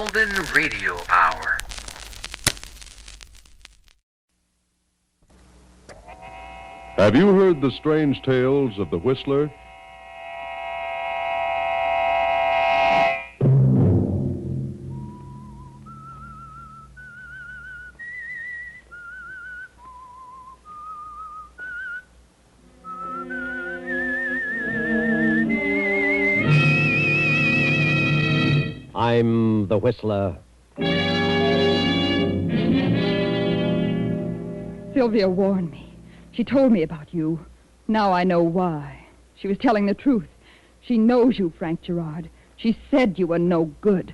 Golden Radio Hour. Have you heard the strange tales of the Whistler? I'm the Whistler. Sylvia warned me. She told me about you. Now I know why. She was telling the truth. She knows you, Frank Gerard. She said you were no good.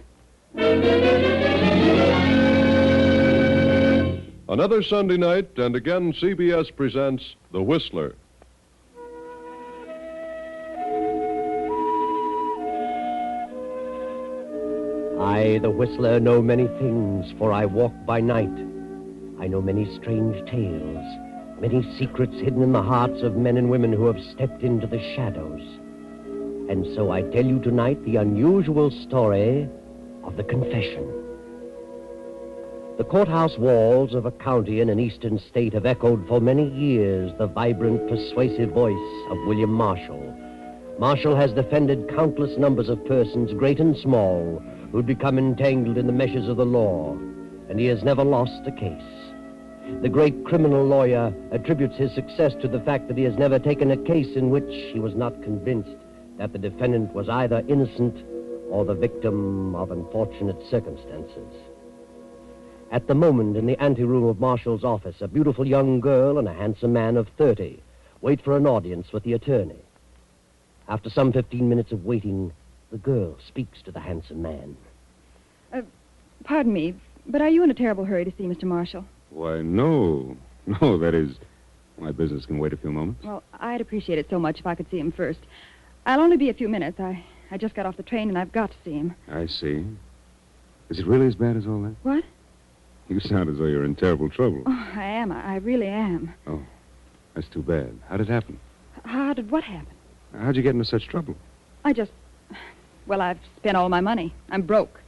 Another Sunday night, and again CBS presents The Whistler. I, the Whistler, know many things, for I walk by night. I know many strange tales, many secrets hidden in the hearts of men and women who have stepped into the shadows. And so I tell you tonight the unusual story of the confession. The courthouse walls of a county in an eastern state have echoed for many years the vibrant, persuasive voice of William Marshall. Marshall has defended countless numbers of persons, great and small, who'd become entangled in the meshes of the law, and he has never lost a case. The great criminal lawyer attributes his success to the fact that he has never taken a case in which he was not convinced that the defendant was either innocent or the victim of unfortunate circumstances. At the moment, in the anteroom of Marshall's office, a beautiful young girl and a handsome man of 30 wait for an audience with the attorney. After some 15 minutes of waiting, the girl speaks to the handsome man. Pardon me, but are you in a terrible hurry to see Mr. Marshall? Why, no. No, that is, my business can wait a few moments. Well, I'd appreciate it so much if I could see him first. I'll only be a few minutes. I just got off the train and I've got to see him. I see. Is it really as bad as all that? What? You sound as though you're in terrible trouble. Oh, I am. I really am. Oh, that's too bad. How did it happen? How did what happen? How'd you get into such trouble? Well, I've spent all my money. I'm broke.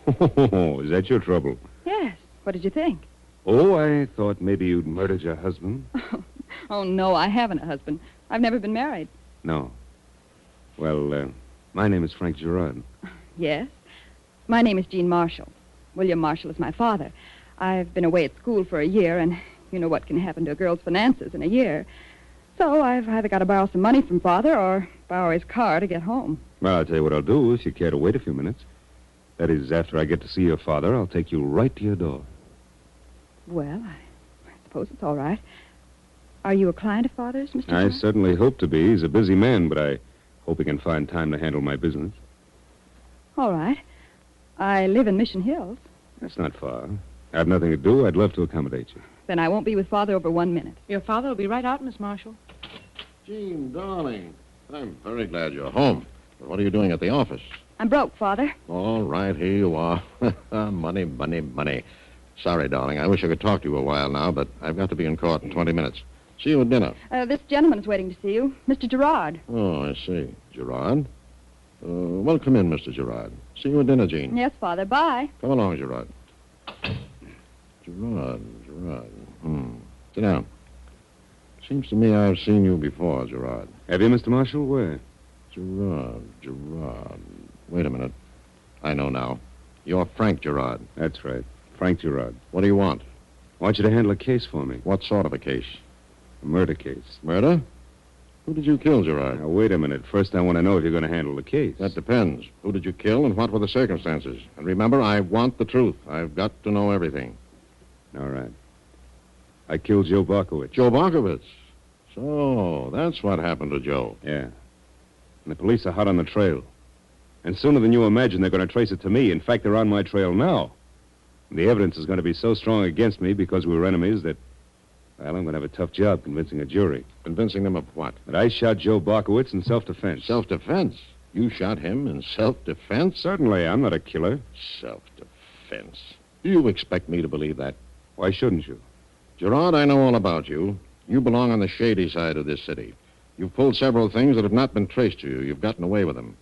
Oh, is that your trouble? Yes. What did you think? Oh, I thought maybe you'd murdered your husband. Oh, no, I haven't a husband. I've never been married. No. Well, my name is Frank Gerard. Yes. My name is Jean Marshall. William Marshall is my father. I've been away at school for a year, and you know what can happen to a girl's finances in a year. So I've either got to borrow some money from Father or borrow his car to get home. Well, I'll tell you what I'll do if you care to wait a few minutes. That is, after I get to see your father, I'll take you right to your door. Well, I suppose it's all right. Are you a client of Father's, Mr. I John? certainly hope to be. He's a busy man, but I hope he can find time to handle my business. All right. I live in Mission Hills. That's not far. I have nothing to do. I'd love to accommodate you. Then I won't be with Father over 1 minute. Your father will be right out, Miss Marshall. Jean, darling, I'm very glad you're home. But what are you doing at the office? I'm broke, Father. All right, here you are. Money, money, money. Sorry, darling. I wish I could talk to you a while now, but I've got to be in court in 20 minutes. See you at dinner. This gentleman is waiting to see you, Mr. Gerard. Oh, I see. Gerard? Well, come in, Mr. Gerard. See you at dinner, Jean. Yes, Father. Bye. Come along, Gerard. Gerard. Sit down. Seems to me I've seen you before, Gerard. Have you, Mr. Marshall? Where? Gerard. Wait a minute. I know now. You're Frank Gerard. That's right. Frank Gerard. What do you want? I want you to handle a case for me. What sort of a case? A murder case. Murder? Who did you kill, Gerard? Now, wait a minute. First, I want to know if you're going to handle the case. That depends. Who did you kill and what were the circumstances? And remember, I want the truth. I've got to know everything. All right. I killed Joe Barkowitz. Joe Barkowitz? So, that's what happened to Joe. Yeah. And the police are hot on the trail. And sooner than you imagine, they're going to trace it to me. In fact, they're on my trail now. And the evidence is going to be so strong against me because we were enemies that, well, I'm going to have a tough job convincing a jury. Convincing them of what? That I shot Joe Barkowitz in self-defense. Self-defense? You shot him in self-defense? Certainly, I'm not a killer. Self-defense. Do you expect me to believe that? Why shouldn't you? Gerard, I know all about you. You belong on the shady side of this city. You've pulled several things that have not been traced to you. You've gotten away with them.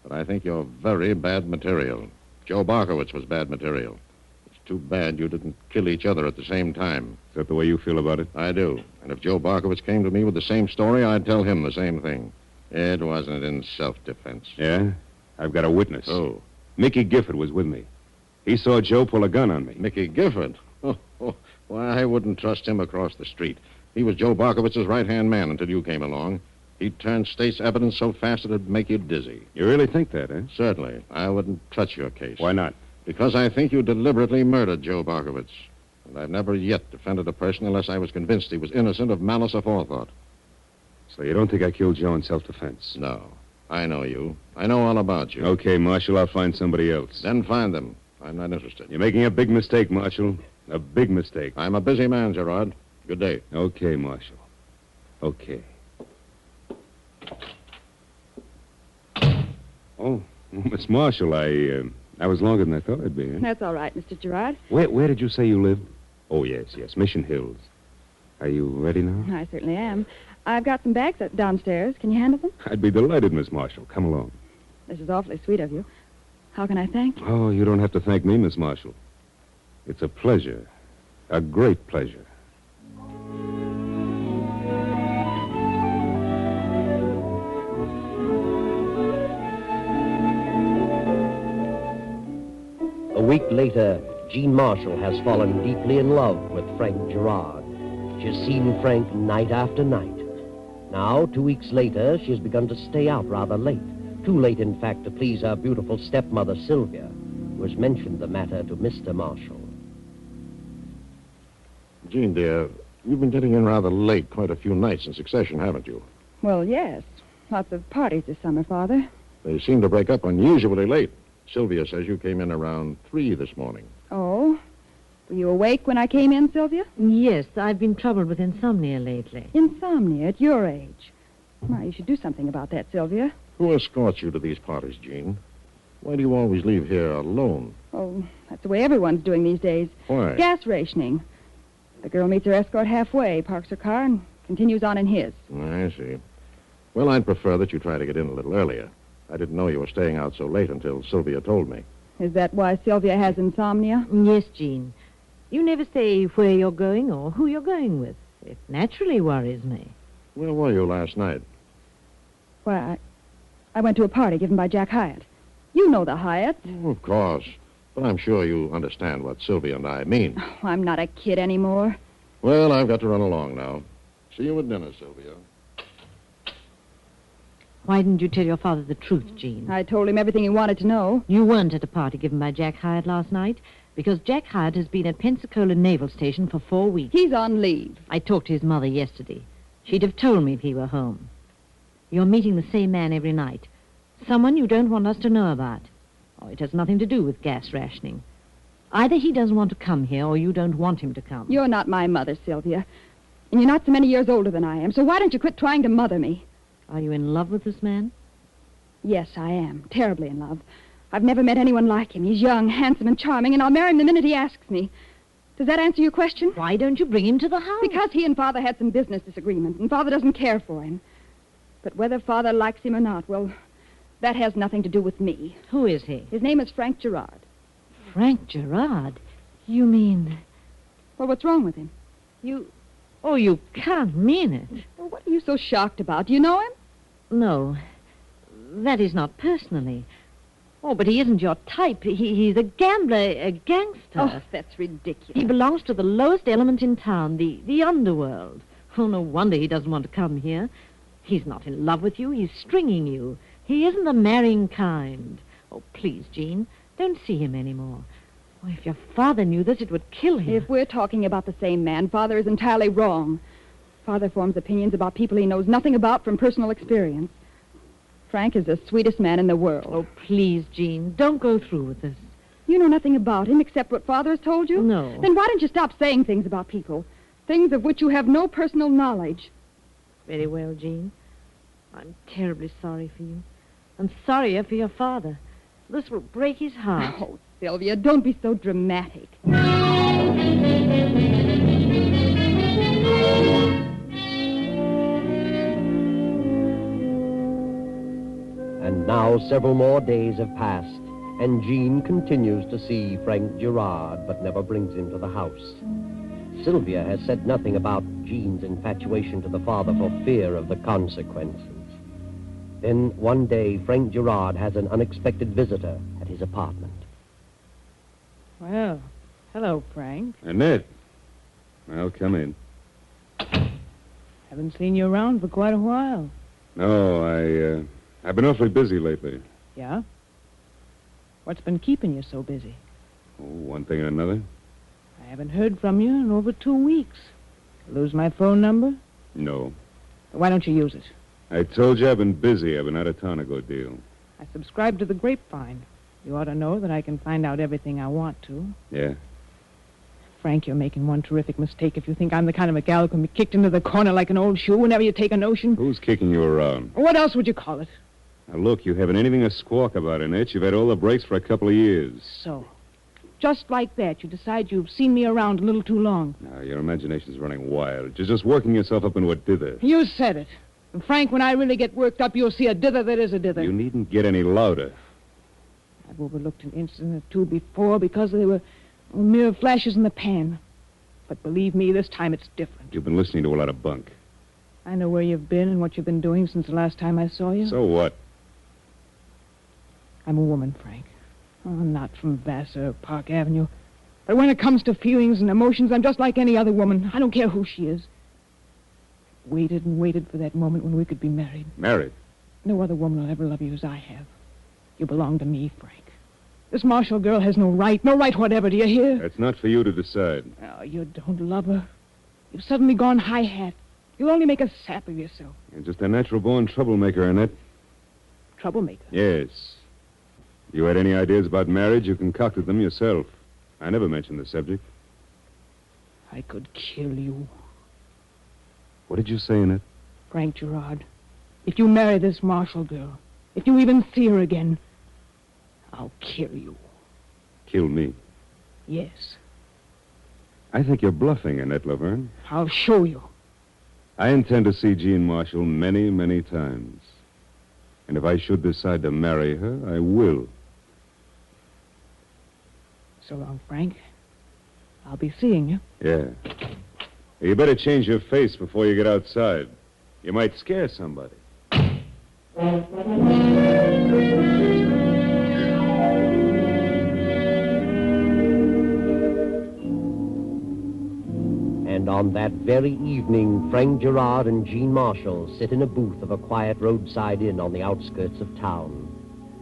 But I think you're very bad material. Joe Barkowitz was bad material. It's too bad you didn't kill each other at the same time. Is that the way you feel about it? I do. And if Joe Barkowitz came to me with the same story, I'd tell him the same thing. It wasn't in self-defense. Yeah? I've got a witness. Oh, Mickey Gifford was with me. He saw Joe pull a gun on me. Mickey Gifford. Why, I wouldn't trust him across the street. He was Joe Barkowitz's right-hand man until you came along. He'd turn state's evidence so fast it'd make you dizzy. You really think that, eh? Certainly. I wouldn't touch your case. Why not? Because I think you deliberately murdered Joe Barkowitz. And I've never yet defended a person unless I was convinced he was innocent of malice aforethought. So you don't think I killed Joe in self-defense? No. I know you. I know all about you. Okay, Marshal, I'll find somebody else. Then find them. I'm not interested. You're making a big mistake, Marshal. A big mistake. I'm a busy man, Gerard. Good day. Okay, Marshal. Okay. Oh, Miss Marshall, I was longer than I thought I'd be. Huh? That's all right, Mr. Gerard. Where did you say you lived? Oh, yes, Mission Hills. Are you ready now? I certainly am. I've got some bags downstairs. Can you handle them? I'd be delighted, Miss Marshall. Come along. This is awfully sweet of you. How can I thank you? Oh, you don't have to thank me, Miss Marshall. It's a pleasure. A great pleasure. A week later, Jean Marshall has fallen deeply in love with Frank Gerard. She has seen Frank night after night. Now, 2 weeks later, she has begun to stay out rather late. Too late, in fact, to please her beautiful stepmother, Sylvia, who has mentioned the matter to Mr. Marshall. Jean, dear, you've been getting in rather late quite a few nights in succession, haven't you? Well, yes. Lots of parties this summer, Father. They seem to break up unusually late. Sylvia says you came in around 3 this morning. Oh? Were you awake when I came in, Sylvia? Yes, I've been troubled with insomnia lately. Insomnia at your age. Why, you should do something about that, Sylvia. Who escorts you to these parties, Jean? Why do you always leave here alone? Oh, that's the way everyone's doing these days. Why? Gas rationing. The girl meets her escort halfway, parks her car, and continues on in his. I see. Well, I'd prefer that you try to get in a little earlier. I didn't know you were staying out so late until Sylvia told me. Is that why Sylvia has insomnia? Yes, Jean. You never say where you're going or who you're going with. It naturally worries me. Where were you last night? Why, I went to a party given by Jack Hyatt. You know the Hyatts. Oh, of course. But I'm sure you understand what Sylvia and I mean. Oh, I'm not a kid anymore. Well, I've got to run along now. See you at dinner, Sylvia. Why didn't you tell your father the truth, Jean? I told him everything he wanted to know. You weren't at a party given by Jack Hyatt last night because Jack Hyatt has been at Pensacola Naval Station for 4 weeks. He's on leave. I talked to his mother yesterday. She'd have told me if he were home. You're meeting the same man every night. Someone you don't want us to know about. Oh, it has nothing to do with gas rationing. Either he doesn't want to come here or you don't want him to come. You're not my mother, Sylvia. And you're not so many years older than I am, so why don't you quit trying to mother me? Are you in love with this man? Yes, I am. Terribly in love. I've never met anyone like him. He's young, handsome, and charming, and I'll marry him the minute he asks me. Does that answer your question? Why don't you bring him to the house? Because he and Father had some business disagreement, and Father doesn't care for him. But whether Father likes him or not, well, that has nothing to do with me. Who is he? His name is Frank Gerard. Frank Gerard? You mean... Well, what's wrong with him? You... Oh, you can't mean it. Well, what are you so shocked about? Do you know him? No. That is not personally. Oh, but he isn't your type. He's a gambler, a gangster. Oh, that's ridiculous. He belongs to the lowest element in town, the underworld. Oh, no wonder he doesn't want to come here. He's not in love with you. He's stringing you. He isn't the marrying kind. Oh, please, Jean, don't see him anymore. Oh, if your father knew this, it would kill him. If we're talking about the same man, Father is entirely wrong. Father forms opinions about people he knows nothing about from personal experience. Frank is the sweetest man in the world. Oh, please, Jean, don't go through with this. You know nothing about him except what Father has told you? No. Then why don't you stop saying things about people? Things of which you have no personal knowledge. Very well, Jean. I'm terribly sorry for you. I'm sorrier for your father. This will break his heart. Oh, Sylvia, don't be so dramatic. And now several more days have passed, and Jean continues to see Frank Gerard, but never brings him to the house. Sylvia has said nothing about Jean's infatuation to the father for fear of the consequences. Then, one day, Frank Gerard has an unexpected visitor at his apartment. Well, hello, Frank. Annette. Well, come in. Haven't seen you around for quite a while. No, I've been awfully busy lately. Yeah? What's been keeping you so busy? Oh, one thing and another. I haven't heard from you in over 2 weeks. Lose my phone number? No. Why don't you use it? I told you I've been busy. I've been out of town a good deal. I subscribe to the Grapevine. You ought to know that I can find out everything I want to. Yeah? Frank, you're making one terrific mistake if you think I'm the kind of a gal who can be kicked into the corner like an old shoe whenever you take a notion. Who's kicking you around? What else would you call it? Now, look, you haven't anything to squawk about, Annette. You've had all the breaks for a couple of years. So, just like that, you decide you've seen me around a little too long. Now, your imagination's running wild. You're just working yourself up into a dither. You said it. And Frank, when I really get worked up, you'll see a dither that is a dither. You needn't get any louder. I've overlooked an incident or two before because they were mere flashes in the pan. But believe me, this time it's different. You've been listening to a lot of bunk. I know where you've been and what you've been doing since the last time I saw you. So what? I'm a woman, Frank. Oh, I'm not from Vassar or Park Avenue. But when it comes to feelings and emotions, I'm just like any other woman. I don't care who she is. Waited and waited for that moment when we could be married. Married? No other woman will ever love you as I have. You belong to me, Frank. This Marshall girl has no right whatever, do you hear? That's not for you to decide. Oh, you don't love her. You've suddenly gone high-hat. You'll only make a sap of yourself. You're just a natural-born troublemaker, Annette. Troublemaker? Yes. If you had any ideas about marriage, you concocted them yourself. I never mentioned the subject. I could kill you. What did you say, Annette? Frank Gerard, if you marry this Marshall girl, if you even see her again, I'll kill you. Kill me? Yes. I think you're bluffing, Annette Laverne. I'll show you. I intend to see Jean Marshall many, many times. And if I should decide to marry her, I will. So long, Frank. I'll be seeing you. Yeah. You better change your face before you get outside. You might scare somebody. And on that very evening, Frank Gerard and Jean Marshall sit in a booth of a quiet roadside inn on the outskirts of town.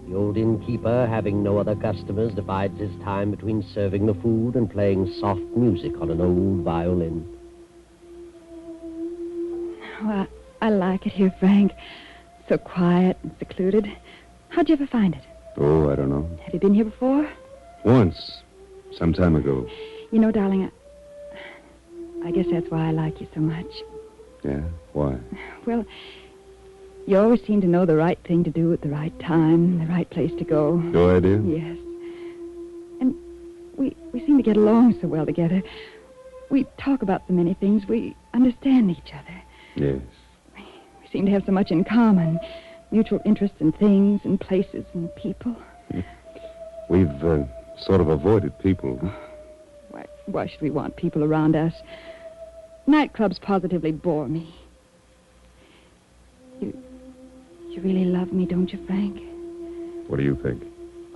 The old innkeeper, having no other customers, divides his time between serving the food and playing soft music on an old violin. Oh, I like it here, Frank. So quiet and secluded. How'd you ever find it? Oh, I don't know. Have you been here before? Once. Some time ago. You know, darling, I guess that's why I like you so much. Yeah? Why? Well, you always seem to know the right thing to do at the right time, the right place to go. Do I, dear? Yes. And we seem to get along so well together. We talk about so many things. We understand each other. Yes. We seem to have so much in common. Mutual interest in things and places and people. We've sort of avoided people. Why should we want people around us? Nightclubs positively bore me. You really love me, don't you, Frank? What do you think?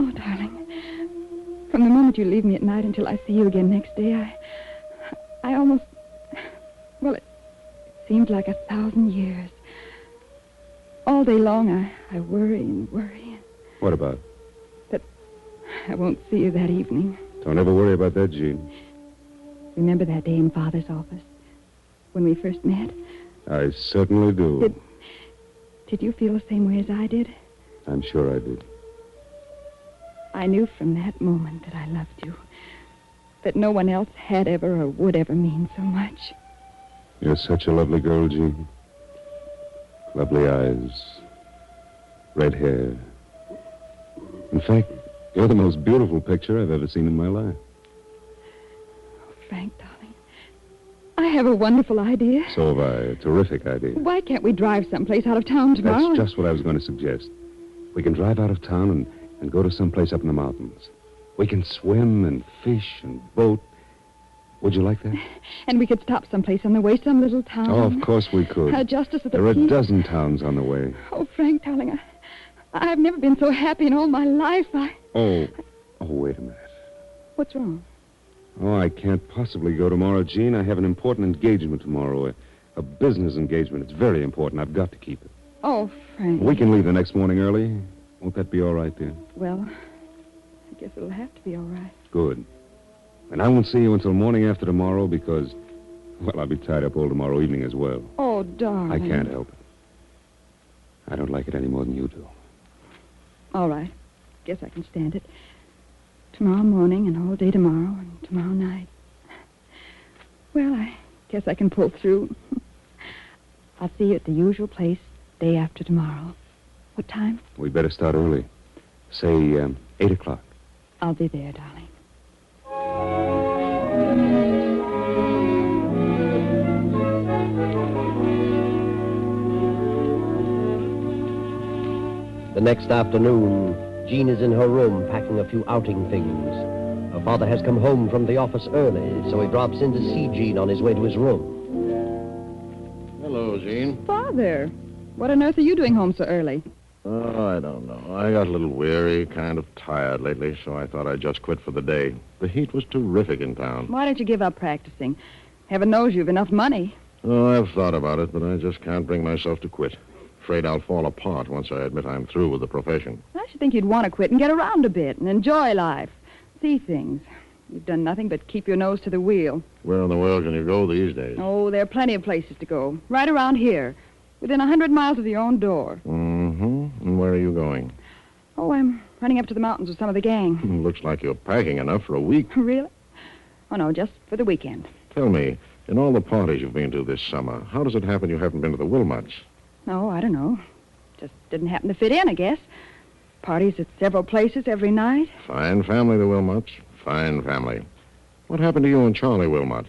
Oh, darling. From the moment you leave me at night until I see you again next day, I almost... Well, it seems like 1,000 years. All day long, I worry and worry. What about? That I won't see you that evening. Don't ever worry about that, Jean. Remember that day in Father's office? When we first met? I certainly do. Did you feel the same way as I did? I'm sure I did. I knew from that moment that I loved you. That no one else had ever or would ever mean so much. You're such a lovely girl, Jean. Lovely eyes. Red hair. In fact, you're the most beautiful picture I've ever seen in my life. Oh, Frank, darling. I have a wonderful idea. So have I. A terrific idea. Why can't we drive someplace out of town tomorrow? That's just what I was going to suggest. We can drive out of town and and go to some place up in the mountains. We can swim and fish and boat. Would you like that? And we could stop someplace on the way, some little town. Oh, of course we could. Justice of the There are a peace. dozen towns on the way. Oh, Frank, darling, I've never been so happy in all my life. Oh, wait a minute. What's wrong? Oh, I can't possibly go tomorrow, Jean. I have an important engagement tomorrow. A business engagement. It's very important. I've got to keep it. Oh, Frank. We can leave the next morning early. Won't that be all right, dear? Well, I guess it'll have to be all right. Good. And I won't see you until morning after tomorrow because, well, I'll be tied up all tomorrow evening as well. Oh, darling. I can't help it. I don't like it any more than you do. All right. Guess I can stand it. Tomorrow morning and all day tomorrow and tomorrow night. Well, I guess I can pull through. I'll see you at the usual place day after tomorrow. What time? We'd better start early. Say, 8 o'clock. I'll be there, darling. The next afternoon, Jean is in her room packing a few outing things. Her father has come home from the office early, so he drops in to see Jean on his way to his room. Hello, Jean. Father, what on earth are you doing home so early? Oh, I don't know. I got a little weary, kind of tired lately, so I thought I'd just quit for the day. The heat was terrific in town. Why don't you give up practicing? Heaven knows you've enough money. Oh, I've thought about it, but I just can't bring myself to quit. Afraid I'll fall apart once I admit I'm through with the profession. I should think you'd want to quit and get around a bit and enjoy life. See things. You've done nothing but keep your nose to the wheel. Where in the world can you go these days? Oh, there are plenty of places to go. Right around here. Within 100 miles of your own door. Mm-hmm. And where are you going? Oh, I'm running up to the mountains with some of the gang. Looks like you're packing enough for a week. Really? Oh, no, just for the weekend. Tell me, in all the parties you've been to this summer, how does it happen you haven't been to the Wilmots? Oh, I don't know. Just didn't happen to fit in, I guess. Parties at several places every night. Fine family, the Wilmots. Fine family. What happened to you and Charlie Wilmot?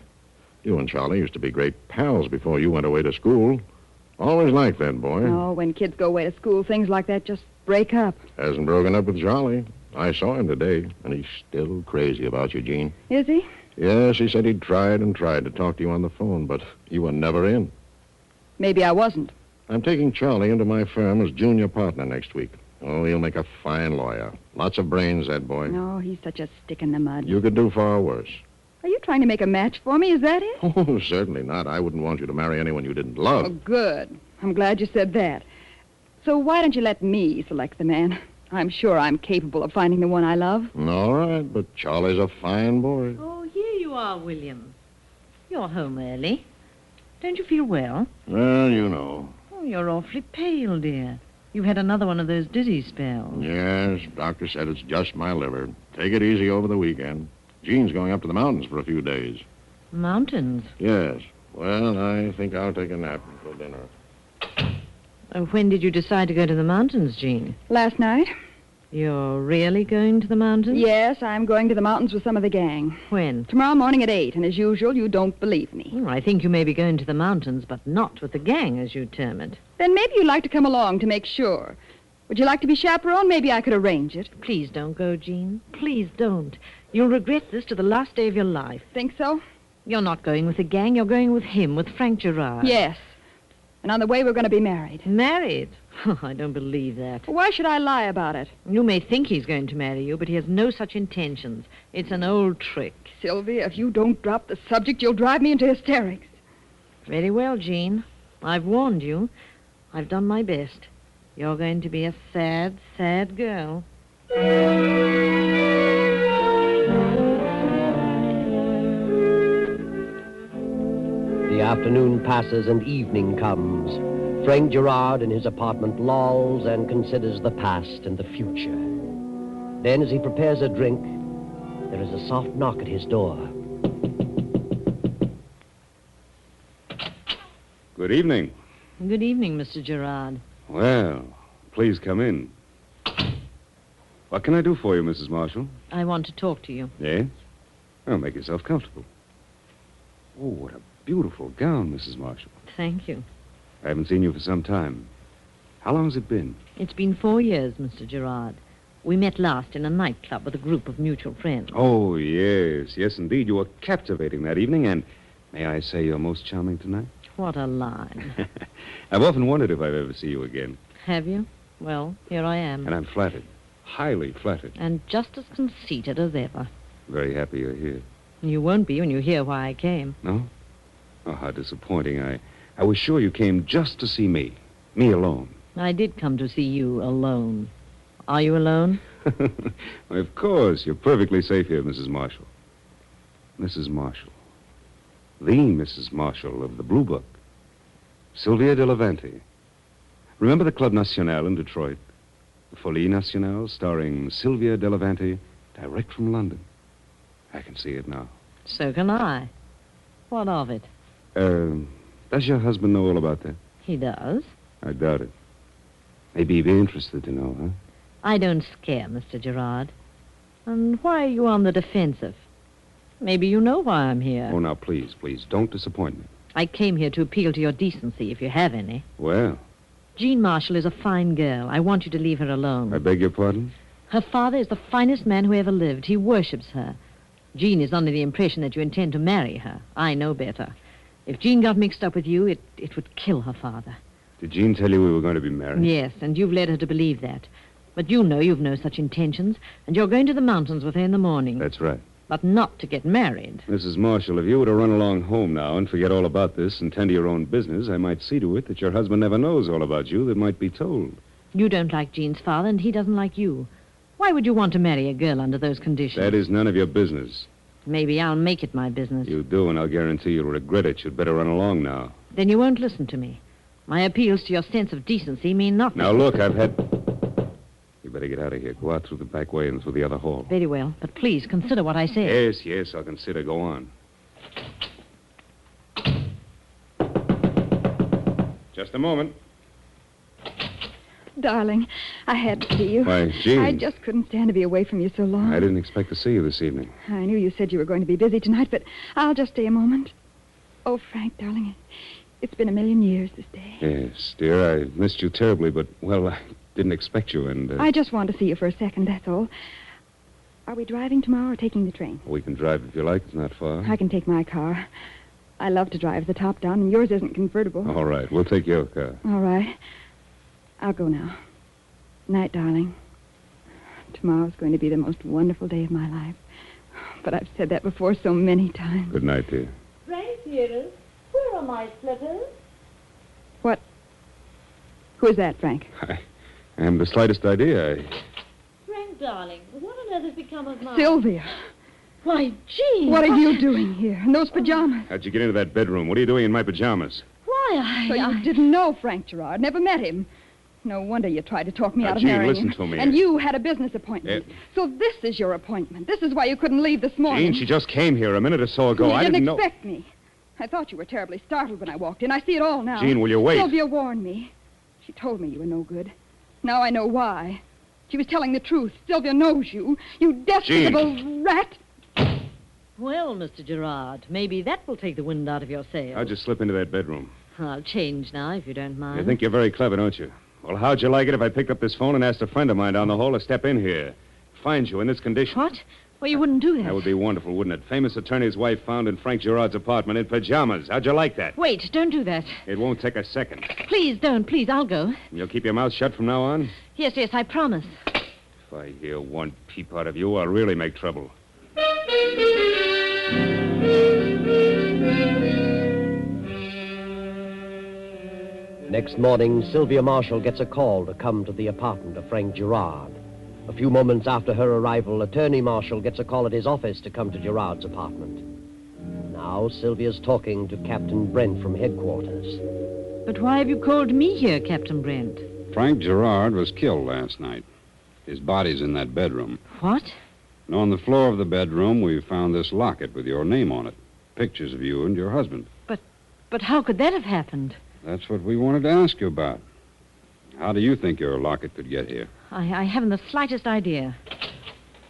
You and Charlie used to be great pals before you went away to school. Always liked that boy. Oh, when kids go away to school, things like that just break up. Hasn't broken up with Charlie. I saw him today, and he's still crazy about you, Jean. Is he? Yes, he said he'd tried and tried to talk to you on the phone, but you were never in. Maybe I wasn't. I'm taking Charlie into my firm as junior partner next week. Oh, he'll make a fine lawyer. Lots of brains, that boy. No, he's such a stick in the mud. You could do far worse. Are you trying to make a match for me? Is that it? Oh, certainly not. I wouldn't want you to marry anyone you didn't love. Oh, good. I'm glad you said that. So why don't you let me select the man? I'm sure I'm capable of finding the one I love. All right, but Charlie's a fine boy. Oh, here you are, William. You're home early. Don't you feel well? Well, you know. Oh, you're awfully pale, dear. You've had another one of those dizzy spells. Yes, doctor said it's just my liver. Take it easy over the weekend. Jean's going up to the mountains for a few days. Mountains? Yes. Well, I think I'll take a nap before dinner. When did you decide to go to the mountains, Jean? Last night? You're really going to the mountains? Yes, I'm going to the mountains with some of the gang. When? Tomorrow morning at 8, and as usual, you don't believe me. Well, I think you may be going to the mountains, but not with the gang, as you term it. Then maybe you'd like to come along to make sure. Would you like to be chaperone? Maybe I could arrange it. Please don't go, Jean. Please don't. You'll regret this to the last day of your life. Think so? You're not going with the gang. You're going with him, with Frank Gerard. Yes. And on the way, we're going to be married. Married? I don't believe that. Why should I lie about it? You may think he's going to marry you, but he has no such intentions. It's an old trick. Sylvia, if you don't drop the subject, you'll drive me into hysterics. Very well, Jean. I've warned you. I've done my best. You're going to be a sad, sad girl. The afternoon passes and evening comes. Frank Gerard in his apartment lolls and considers the past and the future. Then, as he prepares a drink, there is a soft knock at his door. Good evening. Good evening, Mr. Gerard. Well, please come in. What can I do for you, Mrs. Marshall? I want to talk to you. Yes? Well, make yourself comfortable. Oh, what a beautiful gown, Mrs. Marshall. Thank you. I haven't seen you for some time. How long has it been? It's been 4 years, Mr. Gerard. We met last in a nightclub with a group of mutual friends. Oh, yes. Yes, indeed. You were captivating that evening, and may I say you're most charming tonight? What a line. I've often wondered if I'd ever see you again. Have you? Well, here I am. And I'm flattered. Highly flattered. And just as conceited as ever. Very happy you're here. You won't be when you hear why I came. No? Oh, how disappointing. I was sure you came just to see me. Me alone. I did come to see you alone. Are you alone? Why, of course. You're perfectly safe here, Mrs. Marshall. Mrs. Marshall. The Mrs. Marshall of the Blue Book. Sylvia de Levante. Remember the Club National in Detroit? The Folie Nationale, starring Sylvia de Levante, direct from London. I can see it now. So can I. What of it? Does your husband know all about that? He does. I doubt it. Maybe he'd be interested to know, huh? I don't scare, Mr. Gerard. And why are you on the defensive? Maybe you know why I'm here. Oh, now, please, don't disappoint me. I came here to appeal to your decency, if you have any. Well, Jean Marshall is a fine girl. I want you to leave her alone. I beg your pardon? Her father is the finest man who ever lived. He worships her. Jean is under the impression that you intend to marry her. I know better. If Jean got mixed up with you, it would kill her father. Did Jean tell you we were going to be married? Yes, and you've led her to believe that. But you know you've no such intentions, and you're going to the mountains with her in the morning. That's right. But not to get married. Mrs. Marshall, if you were to run along home now and forget all about this and tend to your own business, I might see to it that your husband never knows all about you that might be told. You don't like Jean's father, and he doesn't like you. Why would you want to marry a girl under those conditions? That is none of your business. Maybe I'll make it my business. You do, and I'll guarantee you'll regret it. You'd better run along now. Then you won't listen to me. My appeals to your sense of decency mean nothing. Now, look, I've had... You better get out of here. Go out through the back way and through the other hall. Very well, but please consider what I say. Yes, I'll consider. Go on. Just a moment. Darling, I had to see you. Why, Jean. I just couldn't stand to be away from you so long. I didn't expect to see you this evening. I knew you said you were going to be busy tonight, but I'll just stay a moment. Oh, Frank, darling, it's been 1,000,000 years this day. Yes, dear, I missed you terribly, but, well, I didn't expect you, and... I just wanted to see you for a second, that's all. Are we driving tomorrow or taking the train? We can drive if you like. It's not far. I can take my car. I love to drive the top down, and yours isn't convertible. All right, we'll take your car. All right. I'll go now. Night, darling. Tomorrow's going to be the most wonderful day of my life. But I've said that before so many times. Good night, dear. Frank, dearest, where are my slippers? What? Who is that, Frank? I haven't the slightest idea. Frank, darling, what on earth has become of my... Sylvia, Why, Jean! what are you doing here in those pajamas? How'd you get into that bedroom? What are you doing in my pajamas? Why, So you didn't know Frank Gerard, never met him. No wonder you tried to talk me Now, out of Jean, marrying listen him. to me. And you had a business appointment. So this is your appointment. This is why you couldn't leave this morning. Jean, she just came here a minute or so ago. You I didn't know... expect me. I thought you were terribly startled when I walked in. I see it all now. Jean, will you wait? Sylvia warned me. She told me you were no good. Now I know why. She was telling the truth. Sylvia knows you. You despicable rat. Well, Mr. Gerard, maybe that will take the wind out of your sails. How'd you slip into that bedroom? I'll change now, if you don't mind. You think you're very clever, don't you? Well, how'd you like it if I picked up this phone and asked a friend of mine down the hall to step in here? Find you in this condition. What? Well, you wouldn't do that. That would be wonderful, wouldn't it? Famous attorney's wife found in Frank Gerard's apartment in pajamas. How'd you like that? Wait, don't do that. It won't take a second. Please don't. Please, I'll go. You'll keep your mouth shut from now on? Yes, I promise. If I hear one peep out of you, I'll really make trouble. Next morning, Sylvia Marshall gets a call to come to the apartment of Frank Gerard. A few moments after her arrival, Attorney Marshall gets a call at his office to come to Gerard's apartment. Now, Sylvia's talking to Captain Brent from headquarters. But why have you called me here, Captain Brent? Frank Gerard was killed last night. His body's in that bedroom. What? And on the floor of the bedroom, we found this locket with your name on it. Pictures of you and your husband. But how could that have happened? That's what we wanted to ask you about. How do you think your locket could get here? I haven't the slightest idea.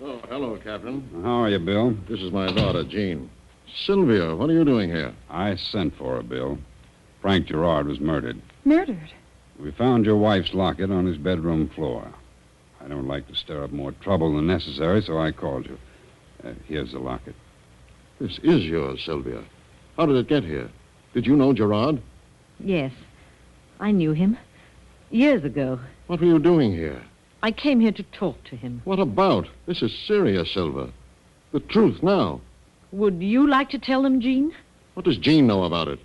Oh, hello, Captain. How are you, Bill? This is my daughter, Jean. Sylvia, what are you doing here? I sent for her, Bill. Frank Gerard was murdered. Murdered? We found your wife's locket on his bedroom floor. I I don't like to stir up more trouble than necessary, so I called you. Here's the locket. This is yours, Sylvia. How did it get here? Did you know Gerard? Yes. I knew him. Years ago. What were you doing here? I came here to talk to him. What about? This is serious, Silver. The truth now. Would you like to tell them, Jean? What does Jean know about it?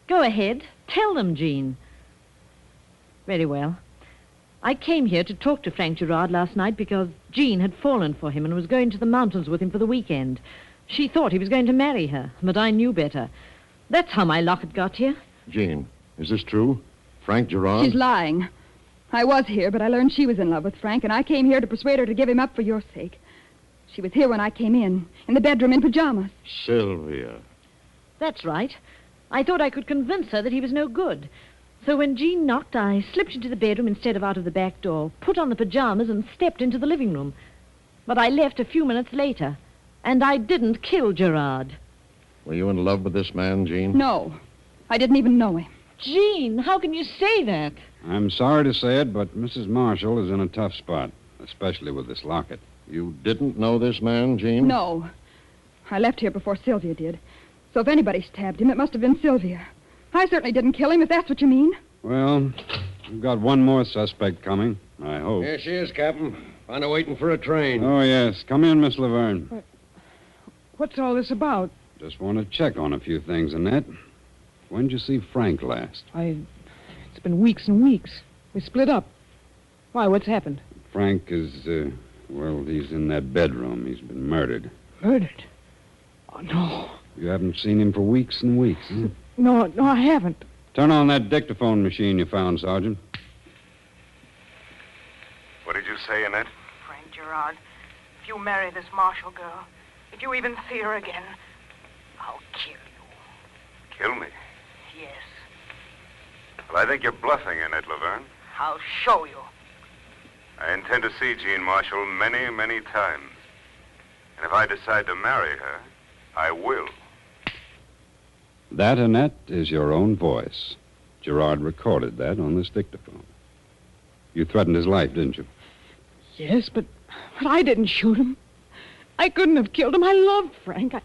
Go ahead. Tell them, Jean. Very well. I came here to talk to Frank Gerard last night because Jean had fallen for him and was going to the mountains with him for the weekend. She thought he was going to marry her, but I knew better. That's how my locket got here. Jean, is this true? Frank Gerard? She's lying. I was here, but I learned she was in love with Frank, and I came here to persuade her to give him up for your sake. She was here when I came in the bedroom in pajamas. Sylvia. That's right. I thought I could convince her that he was no good. So when Jean knocked, I slipped into the bedroom instead of out of the back door, put on the pajamas, and stepped into the living room. But I left a few minutes later, and I didn't kill Gerard. Were you in love with this man, Jean? No. I didn't even know him. Jean, how can you say that? I'm sorry to say it, but Mrs. Marshall is in a tough spot, especially with this locket. You didn't know this man, Jean? No. I left here before Sylvia did. So if anybody stabbed him, it must have been Sylvia. I certainly didn't kill him, if that's what you mean. Well, we've got one more suspect coming, I hope. Here she is, Captain. Find her waiting for a train. Oh, yes. Come in, Miss Laverne. What's all this about? Just want to check on a few things, Annette. When'd you see Frank last? It's been weeks and weeks. We split up. Why, what's happened? Frank is, he's in that bedroom. He's been murdered. Murdered? Oh, no. You haven't seen him for weeks and weeks, huh? No, I haven't. Turn on that dictaphone machine you found, Sergeant. What did you say, Annette? Frank Gerard, if you marry this Marshall girl, if you even see her again, I'll kill you. Kill me? Yes. Well, I think you're bluffing, Annette Laverne. I'll show you. I intend to see Jean Marshall many, many times. And if I decide to marry her, I will. That, Annette, is your own voice. Gerard recorded that on this dictaphone. You threatened his life, didn't you? Yes, but I didn't shoot him. I couldn't have killed him. I loved Frank.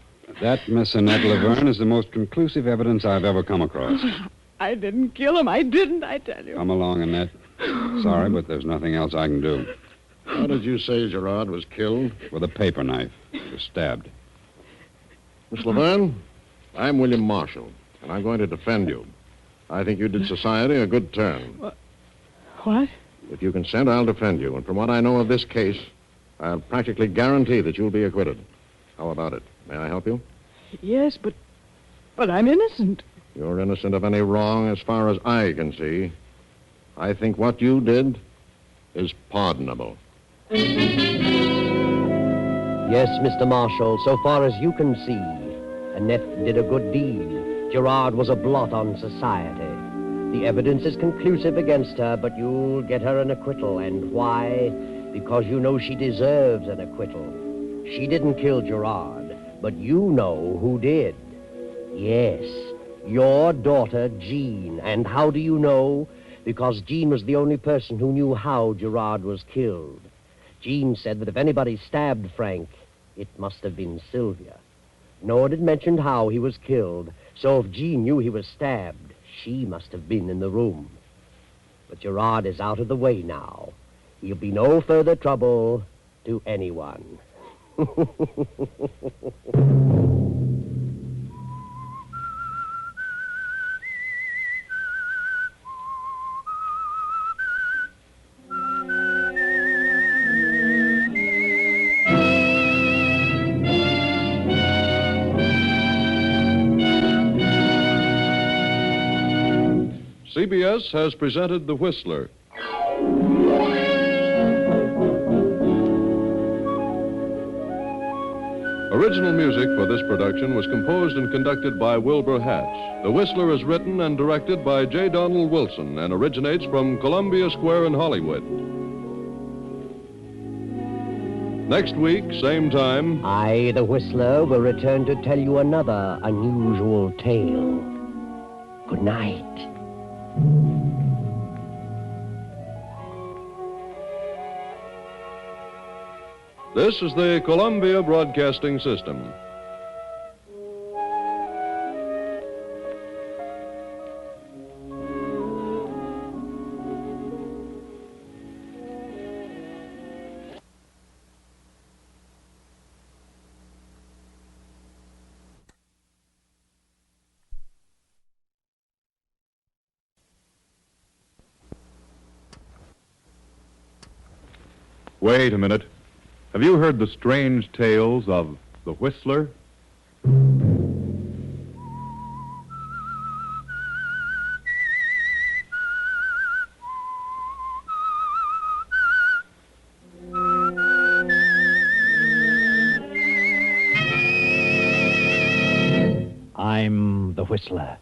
That, Miss Annette Laverne, is the most conclusive evidence I've ever come across. I didn't kill him. I didn't, I tell you. Come along, Annette. Sorry, but there's nothing else I can do. How did you say Gerard was killed? With a paper knife. He was stabbed. Miss Laverne, I'm William Marshall, and I'm going to defend you. I think you did society a good turn. What? If you consent, I'll defend you. And from what I know of this case, I'll practically guarantee that you'll be acquitted. How about it? May I help you? Yes, but I'm innocent. You're innocent of any wrong as far as I can see. I think what you did is pardonable. Yes, Mr. Marshall, so far as you can see, Annette did a good deed. Gerard was a blot on society. The evidence is conclusive against her, but you'll get her an acquittal. And why? Because you know she deserves an acquittal. She didn't kill Gerard, but you know who did. Yes, your daughter, Jean. And how do you know? Because Jean was the only person who knew how Gerard was killed. Jean said that if anybody stabbed Frank, it must have been Sylvia. Nor did mention how he was killed. So if Jean knew he was stabbed, she must have been in the room. But Gerard is out of the way now. He'll be no further trouble to anyone. CBS has presented The Whistler. Original music for this production was composed and conducted by Wilbur Hatch. The Whistler is written and directed by J. Donald Wilson and originates from Columbia Square in Hollywood. Next week, same time, I, the Whistler, will return to tell you another unusual tale. Good night. This is the Columbia Broadcasting System. Wait a minute. Have you heard the strange tales of the Whistler? I'm the Whistler.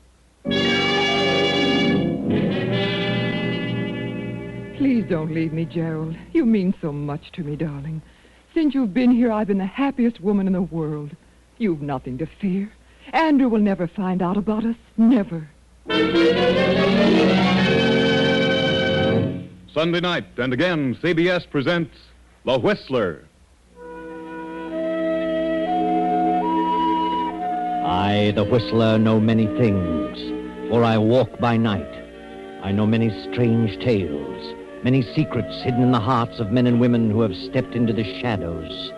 Please don't leave me, Gerald. You mean so much to me, darling. Since you've been here, I've been the happiest woman in the world. You've nothing to fear. Andrew will never find out about us. Never. Sunday night, and again, CBS presents The Whistler. I, the Whistler, know many things, for I walk by night. I know many strange tales, many secrets hidden in the hearts of men and women who have stepped into the shadows.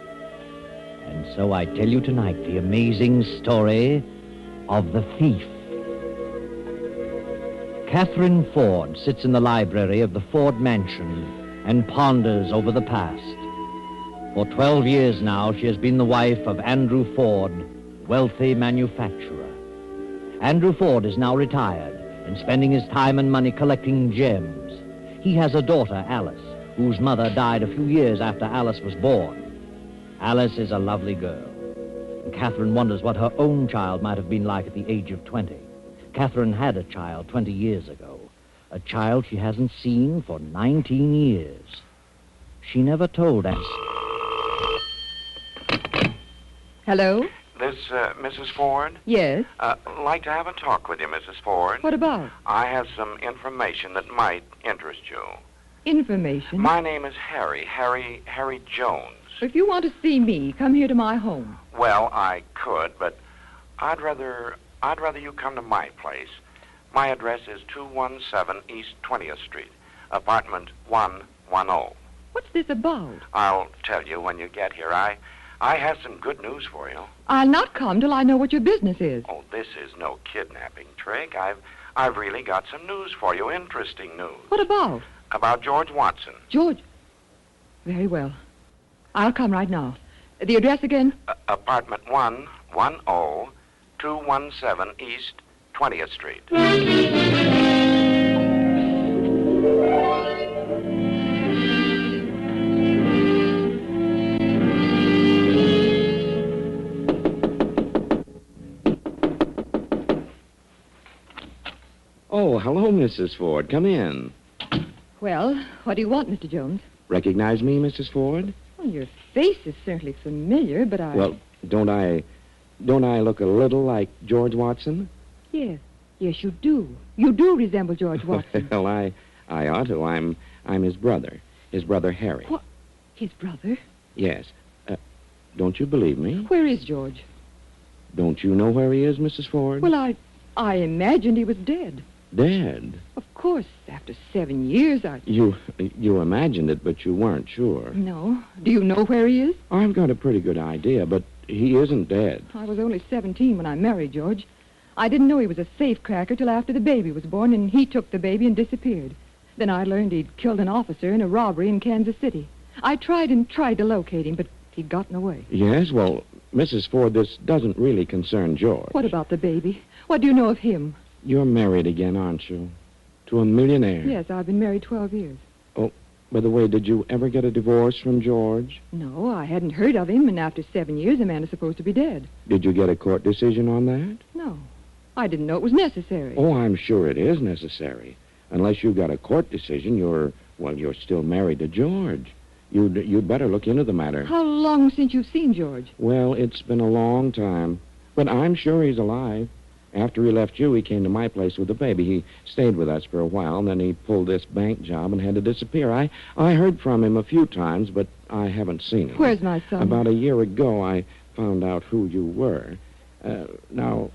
And so I tell you tonight the amazing story of the thief. Catherine Ford sits in the library of the Ford Mansion and ponders over the past. For 12 years now, she has been the wife of Andrew Ford, wealthy manufacturer. Andrew Ford is now retired and spending his time and money collecting gems. He has a daughter, Alice, whose mother died a few years after Alice was born. Alice is a lovely girl, and Catherine wonders what her own child might have been like at the age of 20. Catherine had a child 20 years ago, a child she hasn't seen for 19 years. She never told us. Hello? This, Mrs. Ford? Yes? Like to have a talk with you, Mrs. Ford. What about? I have some information that might interest you. Information? My name is Harry Jones. If you want to see me, come here to my home. Well, I could, but I'd rather you come to my place. My address is 217 East 20th Street, apartment 110. What's this about? I'll tell you when you get here. I have some good news for you. I'll not come till I know what your business is. Oh, this is no kidnapping trick. I've really got some news for you, interesting news. What about? About George Watson. George? Very well. I'll come right now. The address again? Apartment 110, 217 East 20th Street. Oh, hello, Mrs. Ford. Come in. Well, what do you want, Mr. Jones? Recognize me, Mrs. Ford? Well, your face is certainly familiar, but I... Well, don't I look a little like George Watson? Yes. Yes, you do. You do resemble George Watson. Well, I ought to. I'm his brother. His brother, Harry. What? His brother? Yes. Don't you believe me? Where is George? Don't you know where he is, Mrs. Ford? Well, I imagined he was dead. Dead? Of course, after 7 years, You imagined it, but you weren't sure. No. Do you know where he is? I've got a pretty good idea, but he isn't dead. I was only 17 when I married George. I didn't know he was a safecracker till after the baby was born, and he took the baby and disappeared. Then I learned he'd killed an officer in a robbery in Kansas City. I tried to locate him, but he'd gotten away. Yes, well, Mrs. Ford, this doesn't really concern George. What about the baby? What do you know of him? You're married again, aren't you? To a millionaire? Yes, I've been married 12 years. Oh, by the way, did you ever get a divorce from George? No, I hadn't heard of him, and after 7 years, a man is supposed to be dead. Did you get a court decision on that? No. I didn't know it was necessary. Oh, I'm sure it is necessary. Unless you got a court decision, you're still married to George. You'd better look into the matter. How long since you've seen George? Well, it's been a long time. But I'm sure he's alive. After he left you, he came to my place with the baby. He stayed with us for a while, and then he pulled this bank job and had to disappear. I heard from him a few times, but I haven't seen him. Where's my son? About a year ago, I found out who you were. Now,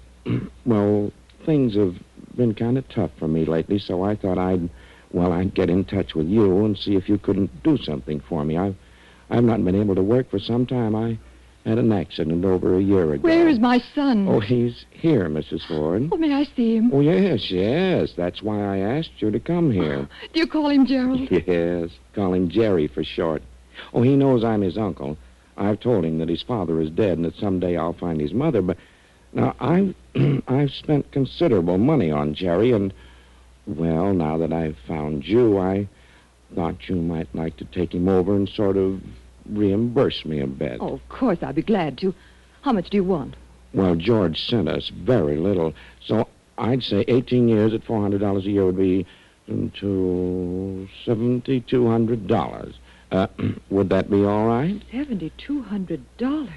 well, things have been kind of tough for me lately, so I thought I'd get in touch with you and see if you couldn't do something for me. I've not been able to work for some time. I had an accident over a year ago. Where is my son? Oh, he's here, Mrs. Ford. Oh, may I see him? Oh, yes. That's why I asked you to come here. Do you call him Gerald? Yes, call him Jerry for short. Oh, he knows I'm his uncle. I've told him that his father is dead and that someday I'll find his mother, but now I've spent considerable money on Jerry, and, well, now that I've found you, I thought you might like to take him over and sort of reimburse me a bit. Oh, of course, I'd be glad to. How much do you want? Well, George sent us very little, so I'd say 18 years at $400 a year would be to $7,200. Would that be all right? $7,200?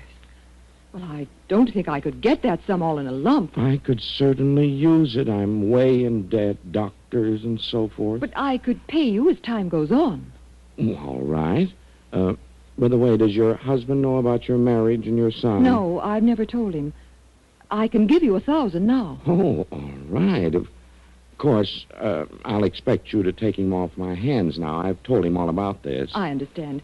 Well, I don't think I could get that sum all in a lump. I could certainly use it. I'm way in debt, doctors and so forth. But I could pay you as time goes on. All right. By the way, does your husband know about your marriage and your son? No, I've never told him. I can give you $1,000 now. Oh, all right. Of course, I'll expect you to take him off my hands now. I've told him all about this. I understand.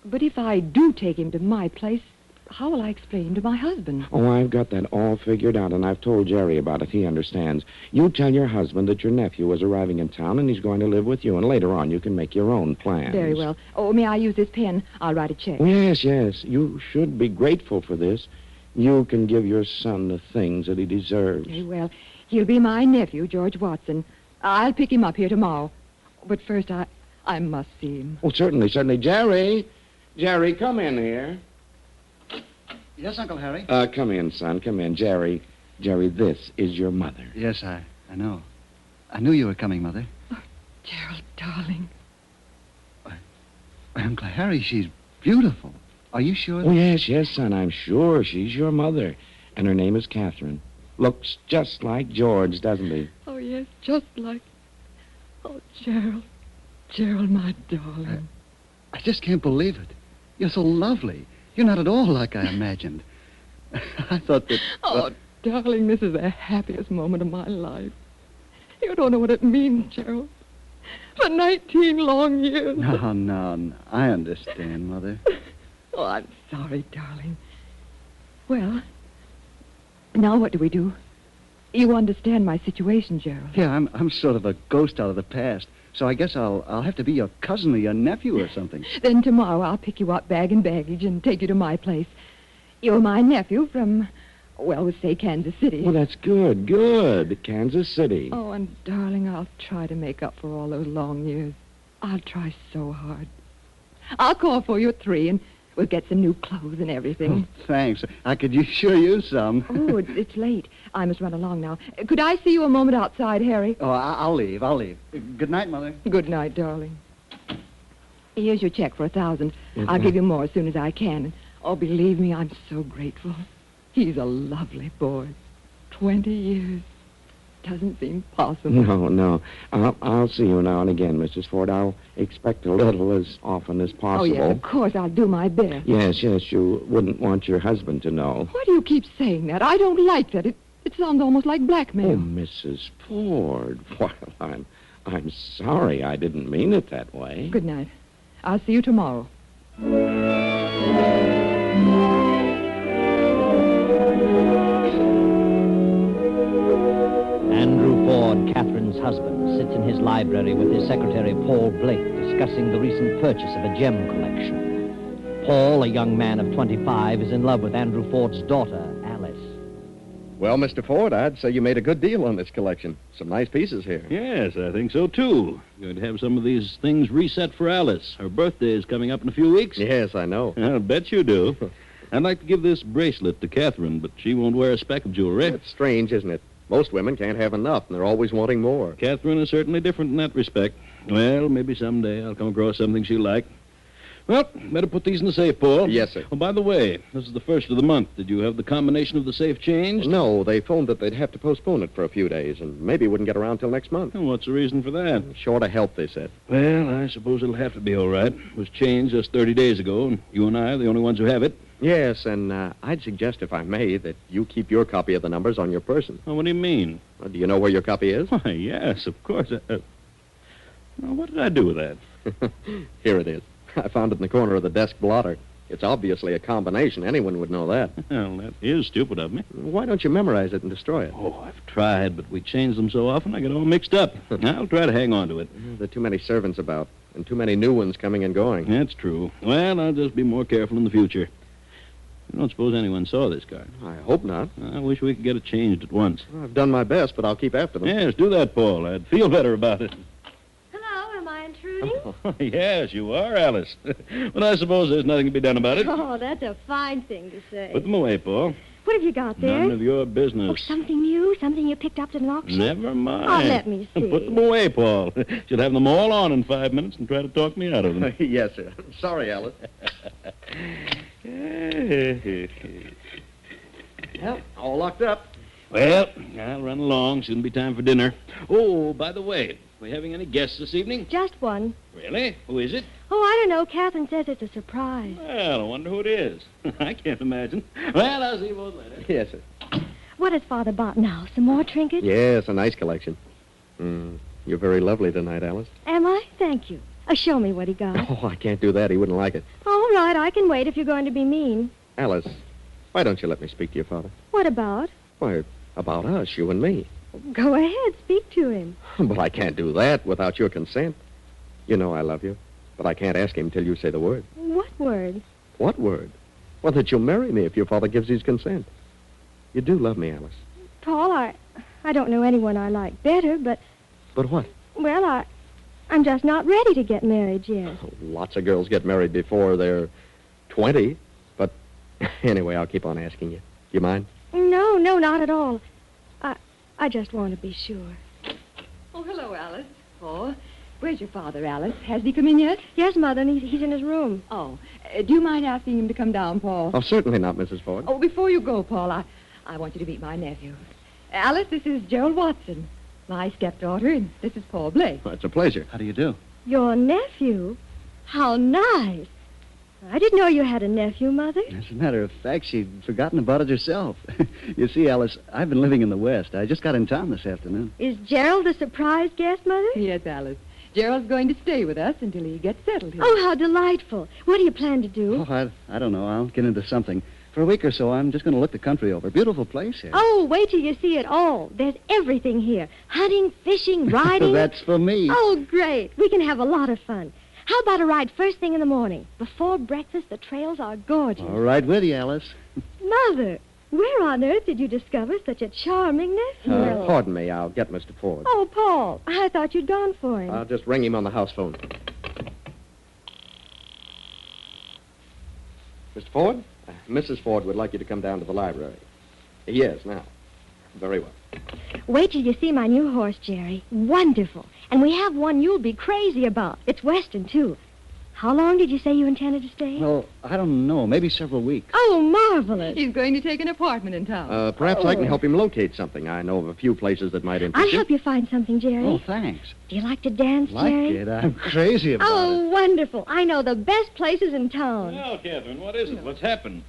But if I do take him to my place, how will I explain to my husband? Oh, I've got that all figured out, and I've told Jerry about it. He understands. You tell your husband that your nephew is arriving in town, and he's going to live with you, and later on you can make your own plans. Very well. Oh, may I use this pen? I'll write a check. Oh, yes. You should be grateful for this. You can give your son the things that he deserves. Very well. He'll be my nephew, George Watson. I'll pick him up here tomorrow. But first, I must see him. Oh, certainly. Jerry, come in here. Yes, Uncle Harry? Come in, son. Come in. Jerry, this is your mother. Yes, I know. I knew you were coming, Mother. Oh, Gerald, darling. Why, Uncle Harry, she's beautiful. Are you sure? Oh, yes, son. I'm sure she's your mother. And her name is Catherine. Looks just like George, doesn't he? Oh, yes, just like... Oh, Gerald. Gerald, my darling. I just can't believe it. You're so lovely. You're not at all like I imagined. I thought that... Oh, darling, this is the happiest moment of my life. You don't know what it means, Gerald. For 19 long years. No. I understand, Mother. Oh, I'm sorry, darling. Well, now what do we do? You understand my situation, Gerald. Yeah, I'm sort of a ghost out of the past. So I guess I'll have to be your cousin or your nephew or something. Then tomorrow I'll pick you up, bag and baggage, and take you to my place. You're my nephew from, well, we'll say Kansas City. Well, that's good. Kansas City. Oh, and darling, I'll try to make up for all those long years. I'll try so hard. I'll call for you at 3, and we'll get some new clothes and everything. Oh, thanks. I could sure use some. Oh, it's late. I must run along now. Could I see you a moment outside, Harry? Oh, I'll leave. Good night, Mother. Good night, darling. Here's your check for $1,000. Yes, I'll give you more as soon as I can. And, oh, believe me, I'm so grateful. He's a lovely boy. 20 years. Doesn't seem possible. No. I'll see you now and again, Mrs. Ford. I'll expect a little as often as possible. Oh, yes, of course. I'll do my best. Yes. You wouldn't want your husband to know. Why do you keep saying that? I don't like that. It sounds almost like blackmail. Oh, Mrs. Ford. Well, I'm sorry. I didn't mean it that way. Good night. I'll see you tomorrow. Andrew Ford, Catherine's husband, sits in his library with his secretary, Paul Blake, discussing the recent purchase of a gem collection. Paul, a young man of 25, is in love with Andrew Ford's daughter, Alice. Well, Mr. Ford, I'd say you made a good deal on this collection. Some nice pieces here. Yes, I think so, too. Going to have some of these things reset for Alice. Her birthday is coming up in a few weeks. Yes, I know. I'll bet you do. I'd like to give this bracelet to Catherine, but she won't wear a speck of jewelry. It's strange, isn't it? Most women can't have enough, and they're always wanting more. Catherine is certainly different in that respect. Well, maybe someday I'll come across something she'll like. Well, better put these in the safe, Paul. Yes, sir. Oh, by the way, this is the 1st of the month. Did you have the combination of the safe changed? No, they phoned that they'd have to postpone it for a few days, and maybe wouldn't get around till next month. Oh, what's the reason for that? Short of help, they said. Well, I suppose it'll have to be all right. It was changed just 30 days ago, and you and I are the only ones who have it. Yes, and I'd suggest, if I may, that you keep your copy of the numbers on your person. Oh, what do you mean? Well, do you know where your copy is? Why, yes, of course. Well, what did I do with that? Here it is. I found it in the corner of the desk blotter. It's obviously a combination. Anyone would know that. Well, that is stupid of me. Why don't you memorize it and destroy it? Oh, I've tried, but we change them so often I get all mixed up. I'll try to hang on to it. There are too many servants about, and too many new ones coming and going. That's true. Well, I'll just be more careful in the future. I don't suppose anyone saw this card. I hope not. I wish we could get it changed at once. Well, I've done my best, but I'll keep after them. Yes, do that, Paul. I'd feel better about it. Hello, am I intruding? Yes, you are, Alice. But I suppose there's nothing to be done about it. Oh, that's a fine thing to say. Put them away, Paul. What have you got there? None of your business. Oh, something new? Something you picked up at an auction? Never mind. Oh, let me see. Put them away, Paul. Should have them all on in 5 minutes and try to talk me out of them. Yes, sir. Sorry, Alice. Well, all locked up. Well, I'll run along. Soon be time for dinner. Oh, by the way, are we having any guests this evening? Just one. Really? Who is it? Oh, I don't know. Catherine says it's a surprise. Well, I wonder who it is. I can't imagine. Well, I'll see you both later. Yes, sir. What has Father bought now? Some more trinkets? Yes, a nice collection. You're very lovely tonight, Alice. Am I? Thank you. Show me what he got. Oh, I can't do that. He wouldn't like it. All right, I can wait if you're going to be mean. Alice, why don't you let me speak to your father? What about? Why, about us, you and me. Go ahead, speak to him. But I can't do that without your consent. You know I love you, but I can't ask him till you say the word. What word? What word? Well, that you'll marry me if your father gives his consent. You do love me, Alice. Paul, I don't know anyone I like better, but... But what? Well, I'm just not ready to get married yet. Lots of girls get married before they're 20. But anyway, I'll keep on asking you. You mind? No, not at all. I just want to be sure. Oh, hello, Alice. Oh, where's your father, Alice? Hasn't he come in yet? Yes, Mother, and he's in his room. Oh, do you mind asking him to come down, Paul? Oh, certainly not, Mrs. Ford. Oh, before you go, Paul, I want you to meet my nephew. Alice, this is Gerald Watson, my stepdaughter, and this is Paul Blake. Well, it's a pleasure. How do you do? Your nephew? How nice. I didn't know you had a nephew, Mother. As a matter of fact, she'd forgotten about it herself. You see, Alice, I've been living in the West. I just got in town this afternoon. Is Gerald the surprise guest, Mother? Yes, Alice. Gerald's going to stay with us until he gets settled here. Oh, how delightful. What do you plan to do? Oh, I don't know. I'll get into something. For a week or so, I'm just going to look the country over. Beautiful place here. Oh, wait till you see it all. There's everything here. Hunting, fishing, riding. That's for me. Oh, great. We can have a lot of fun. How about a ride first thing in the morning? Before breakfast, the trails are gorgeous. All right with you, Alice. Mother, where on earth did you discover such a charming nephew? Pardon me. I'll get Mr. Ford. Oh, Paul, I thought you'd gone for him. I'll just ring him on the house phone. Mr. Ford? Mrs. Ford would like you to come down to the library. Yes, now. Very well. Wait till you see my new horse, Jerry. Wonderful. And we have one you'll be crazy about. It's Western, too. How long did you say you intended to stay? Well, I don't know. Maybe several weeks. Oh, marvelous. He's going to take an apartment in town. Perhaps I can help him locate something. I know of a few places that might interest I'll help you find something, Jerry. Oh, thanks. Do you like to dance, Like Jerry? it? I'm crazy about it. Oh, wonderful. I know the best places in town. Well, Catherine, what is it? What's happened?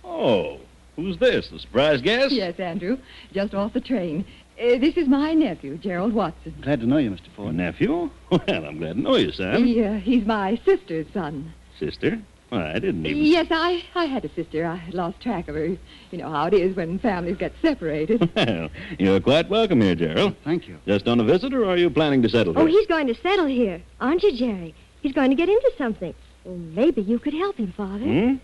Oh, who's this? The surprise guest? Yes, Andrew. Just off the train. This is my nephew, Gerald Watson. Glad to know you, Mr. Ford. Nephew? Well, I'm glad to know you, Sam. He's my sister's son. Sister? Well, I didn't even... Yes, I had a sister. I lost track of her. You know how it is when families get separated. Well, you're quite welcome here, Gerald. Thank you. Just on a visit, or are you planning to settle here? Oh, he's going to settle here. Aren't you, Jerry? He's going to get into something. Well, maybe you could help him, Father. Hmm?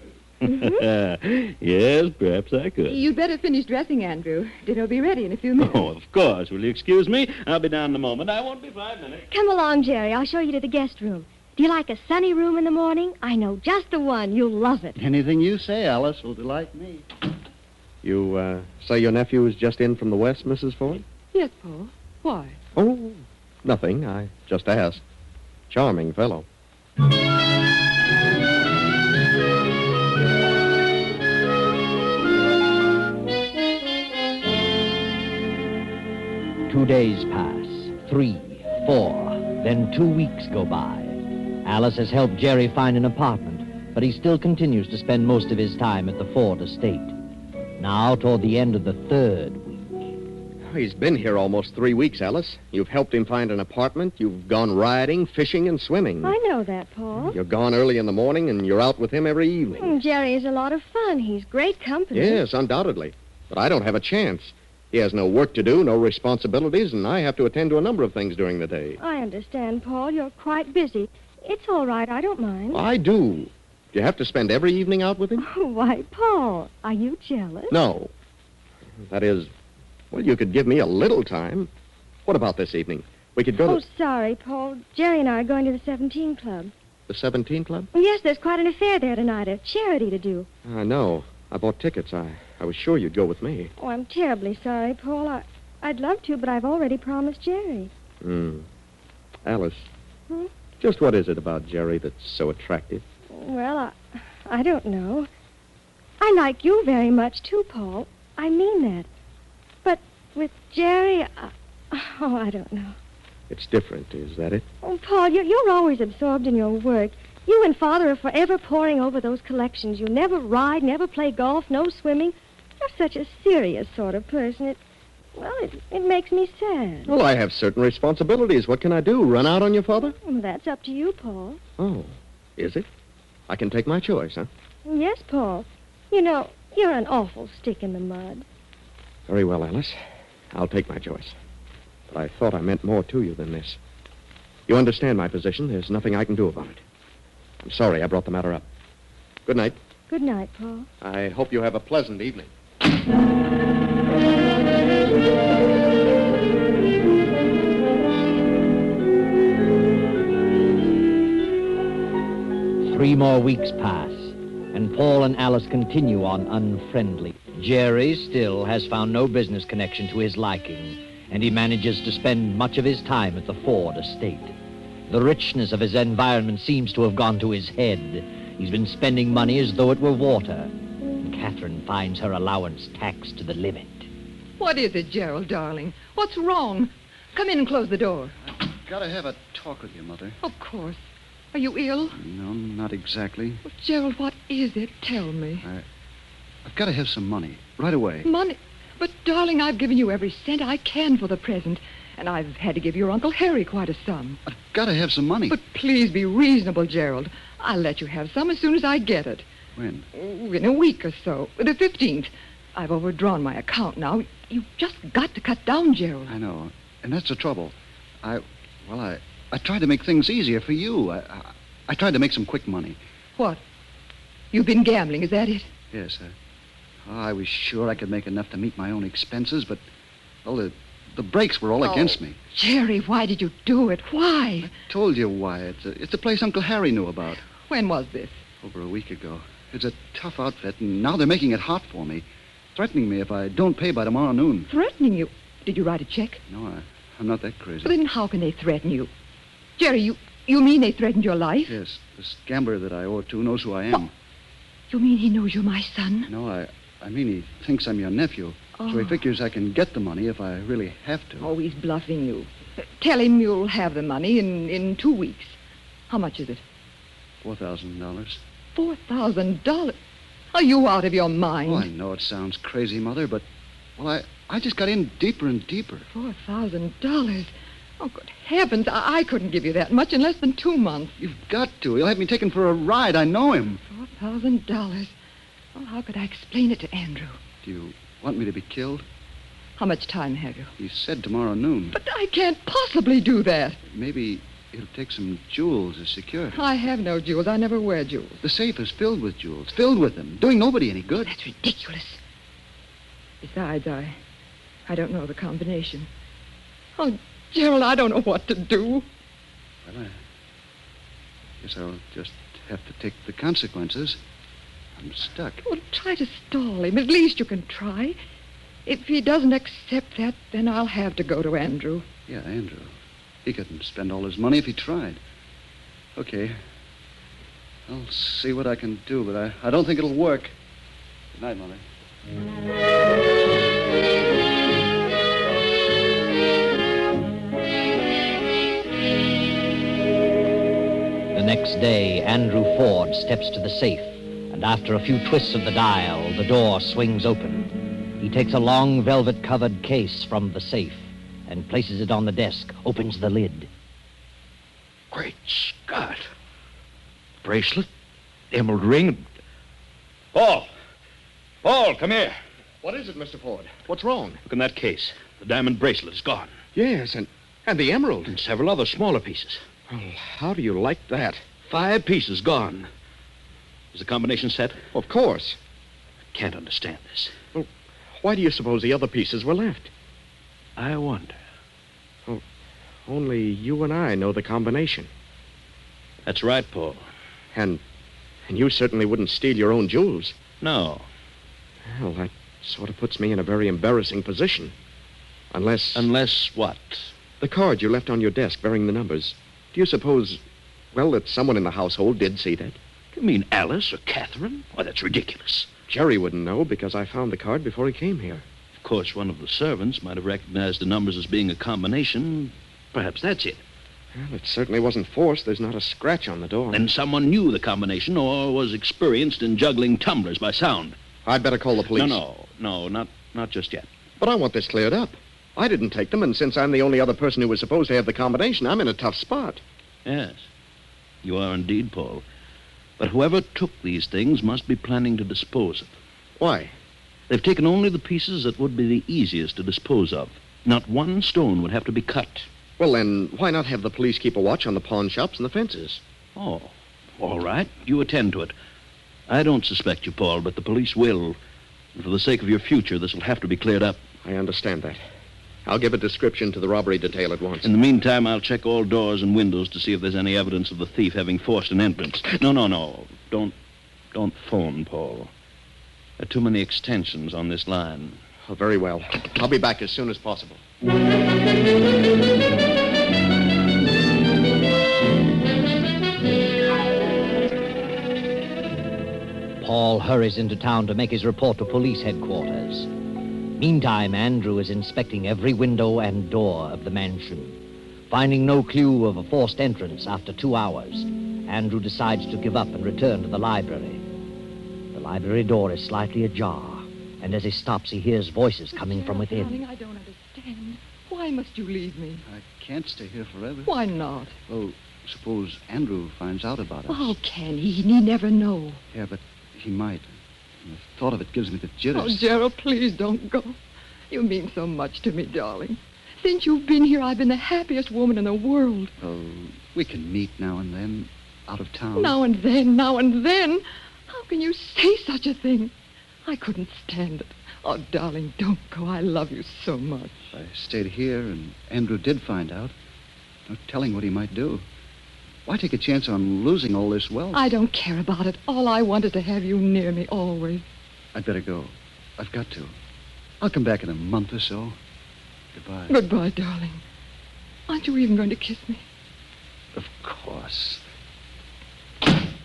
Yes, perhaps I could. You'd better finish dressing, Andrew. Dinner'll be ready in a few minutes. Oh, of course. Will you excuse me? I'll be down in a moment. I won't be 5 minutes. Come along, Jerry. I'll show you to the guest room. Do you like a sunny room in the morning? I know just the one. You'll love it. Anything you say, Alice, will delight me. You say your nephew is just in from the West, Mrs. Ford? Yes, Paul. Why? Oh, nothing. I just asked. Charming fellow. days pass, 3, 4, then 2 weeks go by. Alice has helped Jerry find an apartment, but he still continues to spend most of his time at the Ford estate. Now, toward the end of the 3rd week. He's been here almost 3 weeks, Alice. You've helped him find an apartment. You've gone riding, fishing, and swimming. I know that, Paul. You're gone early in the morning, and you're out with him every evening. Jerry is a lot of fun. He's great company. Yes, undoubtedly. But I don't have a chance. He has no work to do, no responsibilities, and I have to attend to a number of things during the day. I understand, Paul. You're quite busy. It's all right. I don't mind. I do. Do you have to spend every evening out with him? Oh, why, Paul, are you jealous? No. That is, well, you could give me a little time. What about this evening? We could go Oh, to sorry, Paul. Jerry and I are going to the 17 Club. the 17 Club? Yes, there's quite an affair there tonight, a charity to do. I know. I bought tickets. I was sure you'd go with me. Oh, I'm terribly sorry, Paul. I'd love to, but I've already promised Jerry. Alice, Hmm? just what is it about Jerry that's so attractive? Well, I don't know. I like you very much, too, Paul. I mean that. But with Jerry, I don't know. It's different, is that it? Oh, Paul, you're always absorbed in your work. You and Father are forever poring over those collections. You never ride, never play golf, no swimming. You're such a serious sort of person. It makes me sad. Well, I have certain responsibilities. What can I do? Run out on your father? Well, that's up to you, Paul. Oh, is it? I can take my choice, huh? Yes, Paul. You know, you're an awful stick in the mud. Very well, Alice. I'll take my choice. But I thought I meant more to you than this. You understand my position. There's nothing I can do about it. I'm sorry I brought the matter up. Good night. Good night, Paul. I hope you have a pleasant evening. 3 more weeks pass, and Paul and Alice continue on unfriendly. Jerry still has found no business connection to his liking, and he manages to spend much of his time at the Ford estate. The richness of his environment seems to have gone to his head. He's been spending money as though it were water. And Catherine finds her allowance taxed to the limit. What is it, Gerald, darling? What's wrong? Come in and close the door. Gotta have a talk with you, Mother. Of course. Are you ill? No, not exactly. Well, Gerald, what is it? Tell me. I've got to have some money, right away. Money? But, darling, I've given you every cent I can for the present. And I've had to give your Uncle Harry quite a sum. I've got to have some money. But please be reasonable, Gerald. I'll let you have some as soon as I get it. When? In a week or so. The 15th. I've overdrawn my account now. You've just got to cut down, Gerald. I know. And that's the trouble. I tried to make things easier for you. I tried to make some quick money. What? You've been gambling, is that it? Yes, I was sure I could make enough to meet my own expenses, but, well, the breaks were all against me. Jerry, why did you do it? Why? I told you why. It's a place Uncle Harry knew about. When was this? Over a week ago. It's a tough outfit, and now they're making it hot for me, threatening me if I don't pay by tomorrow noon. Threatening you? Did you write a check? No, I'm not that crazy. Well, then how can they threaten you? Jerry, you mean they threatened your life? Yes, this gambler that I owe it to knows who I am. You mean he knows you're my son? No, I mean he thinks I'm your nephew. So he figures I can get the money if I really have to. Oh, he's bluffing you. Tell him you'll have the money in 2 weeks. How much is it? $4,000. $4,000? Are you out of your mind? Oh, I know it sounds crazy, Mother, but, well, I just got in deeper and deeper. $4,000? Oh, good heavens, I couldn't give you that much in less than 2 months. You've got to. He'll have me taken for a ride. I know him. $4,000? Well, how could I explain it to Andrew? Do you want me to be killed? How much time have you? He said tomorrow noon. But I can't possibly do that. Maybe he'll take some jewels as security. I have no jewels. I never wear jewels. The safe is filled with jewels. Filled with them. Doing nobody any good. That's ridiculous. Besides, I don't know the combination. Oh, Gerald, I don't know what to do. Well, I guess I'll just have to take the consequences. I'm stuck. Well, try to stall him. At least you can try. If he doesn't accept that, then I'll have to go to Andrew. Yeah, Andrew. He couldn't spend all his money if he tried. Okay. I'll see what I can do, but I don't think it'll work. Good night, Mother. The next day, Andrew Ford steps to the safe, and after a few twists of the dial, the door swings open. He takes a long velvet-covered case from the safe and places it on the desk, opens the lid. Great Scott. Bracelet, emerald ring. Paul! Paul, come here. What is it, Mr. Ford? What's wrong? Look in that case. The diamond bracelet is gone. Yes, and the emerald. And several other smaller pieces. Well, how do you like that? 5 pieces gone. Is the combination set? Of course. I can't understand this. Well, why do you suppose the other pieces were left? I wonder. Well, only you and I know the combination. That's right, Paul. And you certainly wouldn't steal your own jewels. No. Well, that sort of puts me in a very embarrassing position. Unless... Unless what? The card you left on your desk bearing the numbers. Do you suppose, well, that someone in the household did see that? You mean Alice or Catherine? Why, that's ridiculous. Jerry wouldn't know because I found the card before he came here. Of course, one of the servants might have recognized the numbers as being a combination. Perhaps that's it. Well, it certainly wasn't forced. There's not a scratch on the door. Then someone knew the combination or was experienced in juggling tumblers by sound. I'd better call the police. No, not just yet. But I want this cleared up. I didn't take them, and since I'm the only other person who was supposed to have the combination, I'm in a tough spot. Yes, you are indeed, Paul. But whoever took these things must be planning to dispose of them. Why? They've taken only the pieces that would be the easiest to dispose of. Not one stone would have to be cut. Well, then, why not have the police keep a watch on the pawn shops and the fences? Oh, all right. You attend to it. I don't suspect you, Paul, but the police will. And for the sake of your future, this will have to be cleared up. I understand that. I'll give a description to the robbery detail at once. In the meantime, I'll check all doors and windows to see if there's any evidence of the thief having forced an entrance. No. Don't phone, Paul. There are too many extensions on this line. Oh, very well. I'll be back as soon as possible. Paul hurries into town to make his report to police headquarters. Meantime, Andrew is inspecting every window and door of the mansion. Finding no clue of a forced entrance after 2 hours, Andrew decides to give up and return to the library. The library door is slightly ajar, and as he stops, he hears voices coming from within. Darling, I don't understand. Why must you leave me? I can't stay here forever. Why not? Well, suppose Andrew finds out about us. Oh, can he? He need never know. Yeah, but he might. The thought of it gives me the jitters. Oh, Gerald, please don't go. You mean so much to me, darling. Since you've been here, I've been the happiest woman in the world. Oh, we can meet now and then, out of town. Now and then. How can you say such a thing? I couldn't stand it. Oh, darling, don't go. I love you so much. I stayed here, and Andrew did find out. No telling what he might do. Why take a chance on losing all this wealth? I don't care about it. All I want is to have you near me always. I'd better go. I've got to. I'll come back in a month or so. Goodbye. Goodbye, darling. Aren't you even going to kiss me? Of course.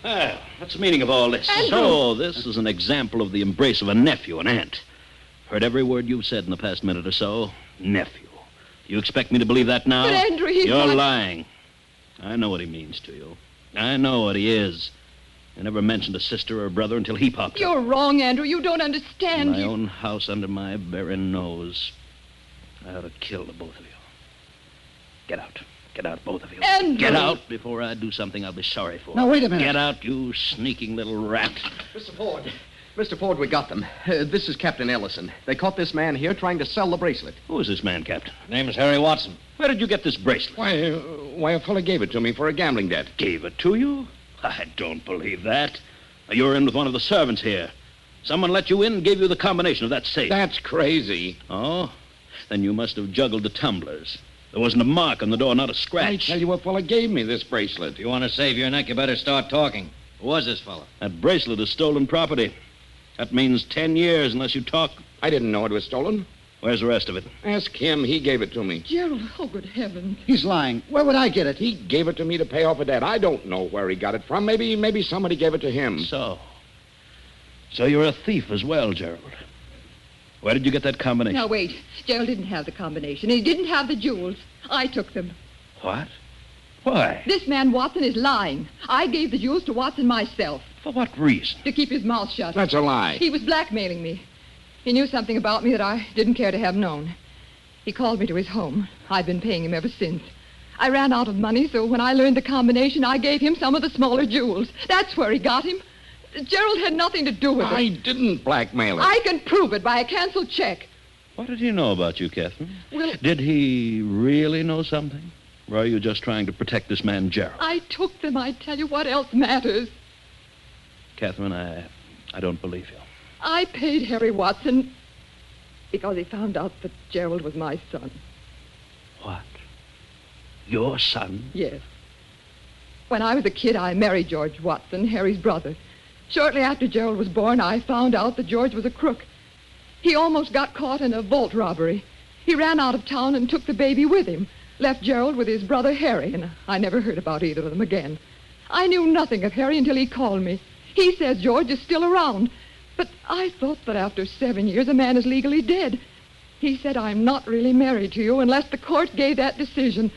Well, what's the meaning of all this? Andrew! So, this is an example of the embrace of a nephew and aunt. Heard every word you've said in the past minute or so. Nephew. You expect me to believe that now? But, Andrew, he's You're not... lying. I know what he means to you. I know what he is. I never mentioned a sister or a brother until he popped up. You're wrong, Andrew. You don't understand. In my own house under my very nose. I ought to kill the both of you. Get out. Get out, both of you. Andrew! Get out before I do something I'll be sorry for. Now, wait a minute. Get out, you sneaking little rat. Mr. Ford, we got them. This is Captain Ellison. They caught this man here trying to sell the bracelet. Who is this man, Captain? Name's Harry Watson. Where did you get this bracelet? Why, a fella gave it to me for a gambling debt. Gave it to you? I don't believe that. You were in with one of the servants here. Someone let you in and gave you the combination of that safe. That's crazy. Oh? Then you must have juggled the tumblers. There wasn't a mark on the door, not a scratch. I tell you, a fella gave me this bracelet. If you want to save your neck, you better start talking. Who was this fella? That bracelet is stolen property. That means 10 years unless you talk. I didn't know it was stolen. Where's the rest of it? Ask him. He gave it to me. Gerald, oh, good heavens. He's lying. Where would I get it? He gave it to me to pay off a debt. I don't know where he got it from. Maybe somebody gave it to him. So you're a thief as well, Gerald. Where did you get that combination? Now, wait. Gerald didn't have the combination. He didn't have the jewels. I took them. What? Why? This man Watson is lying. I gave the jewels to Watson myself. For what reason? To keep his mouth shut. That's a lie. He was blackmailing me. He knew something about me that I didn't care to have known. He called me to his home. I've been paying him ever since. I ran out of money, so when I learned the combination, I gave him some of the smaller jewels. That's where he got him. Gerald had nothing to do with it. I didn't blackmail him. I can prove it by a canceled check. What did he know about you, Catherine? Well, Did he really know something? Or are you just trying to protect this man, Gerald? I took them. I tell you, what else matters? Catherine, I don't believe you. I paid Harry Watson because he found out that Gerald was my son. What? Your son? Yes. When I was a kid, I married George Watson, Harry's brother. Shortly after Gerald was born, I found out that George was a crook. He almost got caught in a vault robbery. He ran out of town and took the baby with him, left Gerald with his brother Harry, and I never heard about either of them again. I knew nothing of Harry until he called me. He says George is still around, but I thought that after 7 years, a man is legally dead. He said, I'm not really married to you unless the court gave that decision.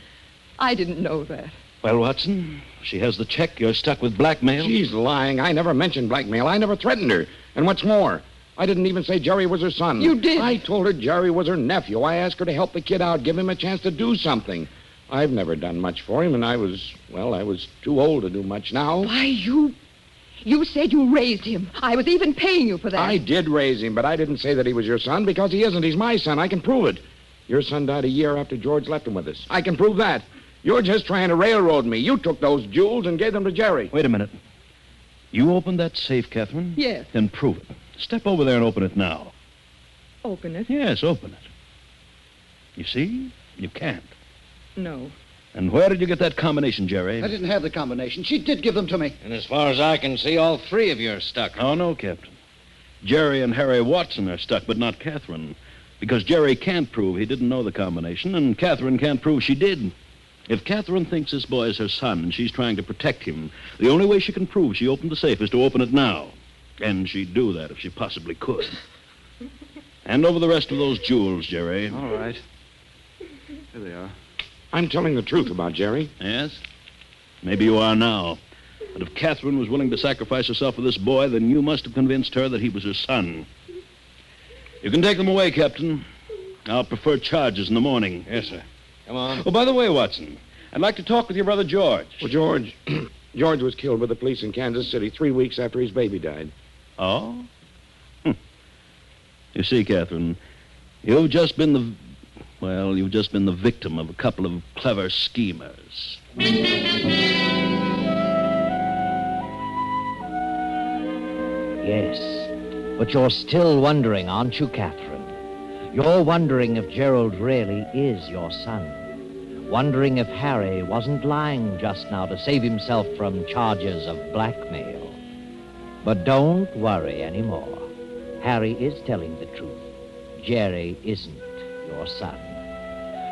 I didn't know that. Well, Watson, she has the check. You're stuck with blackmail. She's lying. I never mentioned blackmail. I never threatened her. And what's more, I didn't even say Jerry was her son. You did. I told her Jerry was her nephew. I asked her to help the kid out, give him a chance to do something. I've never done much for him, and I was too old to do much now. Why, you said you raised him. I was even paying you for that. I did raise him, but I didn't say that he was your son because he isn't. He's my son. I can prove it. Your son died a year after George left him with us. I can prove that. You're just trying to railroad me. You took those jewels and gave them to Jerry. Wait a minute. You opened that safe, Catherine? Yes. Then prove it. Step over there and open it now. Open it? Yes, open it. You see? You can't. No. And where did you get that combination, Jerry? I didn't have the combination. She did give them to me. And as far as I can see, all three of you are stuck. Oh, no, Captain. Jerry and Harry Watson are stuck, but not Catherine. Because Jerry can't prove he didn't know the combination, and Catherine can't prove she did. If Catherine thinks this boy is her son and she's trying to protect him, the only way she can prove she opened the safe is to open it now. And she'd do that if she possibly could. Hand over the rest of those jewels, Jerry. All right. Here they are. I'm telling the truth about Jerry. Yes? Maybe you are now. But if Catherine was willing to sacrifice herself for this boy, then you must have convinced her that he was her son. You can take them away, Captain. I'll prefer charges in the morning. Yes, sir. Come on. Oh, by the way, Watson, I'd like to talk with your brother George. Well, George was killed by the police in Kansas City 3 weeks after his baby died. Oh? You see, Catherine, you've just been the victim of a couple of clever schemers. Yes, but you're still wondering, aren't you, Catherine? You're wondering if Gerald really is your son. Wondering if Harry wasn't lying just now to save himself from charges of blackmail. But don't worry anymore. Harry is telling the truth. Jerry isn't your son.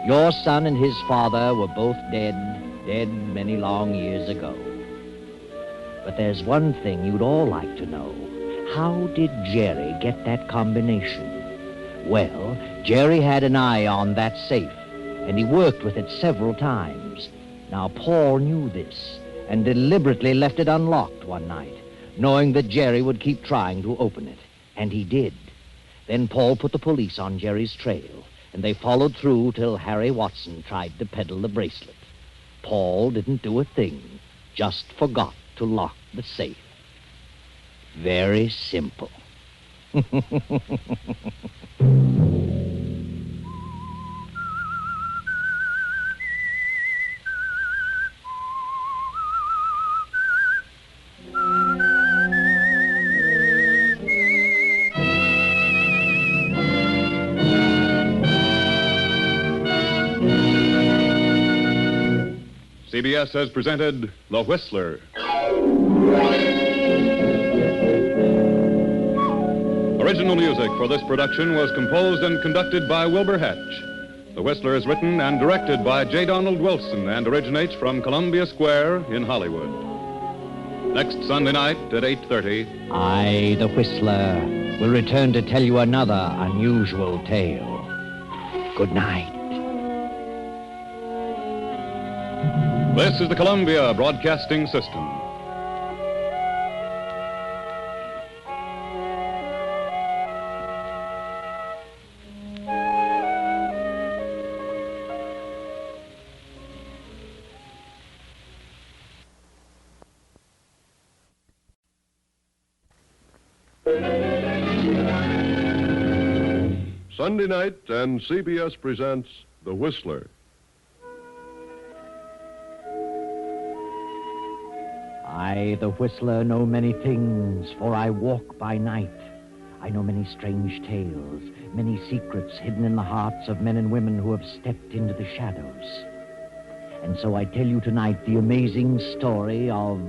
Your son and his father were both dead many long years ago. But there's one thing you'd all like to know. How did Jerry get that combination? Well, Jerry had an eye on that safe, and he worked with it several times. Now, Paul knew this and deliberately left it unlocked one night, knowing that Jerry would keep trying to open it. And he did. Then Paul put the police on Jerry's trail, and they followed through till Harry Watson tried to peddle the bracelet. Paul didn't do a thing, just forgot to lock the safe. Very simple. CBS has presented The Whistler. Original music for this production was composed and conducted by Wilbur Hatch. The Whistler is written and directed by J. Donald Wilson and originates from Columbia Square in Hollywood. Next Sunday night at 8:30. I, the Whistler, will return to tell you another unusual tale. Good night. This is the Columbia Broadcasting System. Sunday night, and CBS presents The Whistler. I, the Whistler, know many things, for I walk by night. I know many strange tales, many secrets hidden in the hearts of men and women who have stepped into the shadows. And so I tell you tonight the amazing story of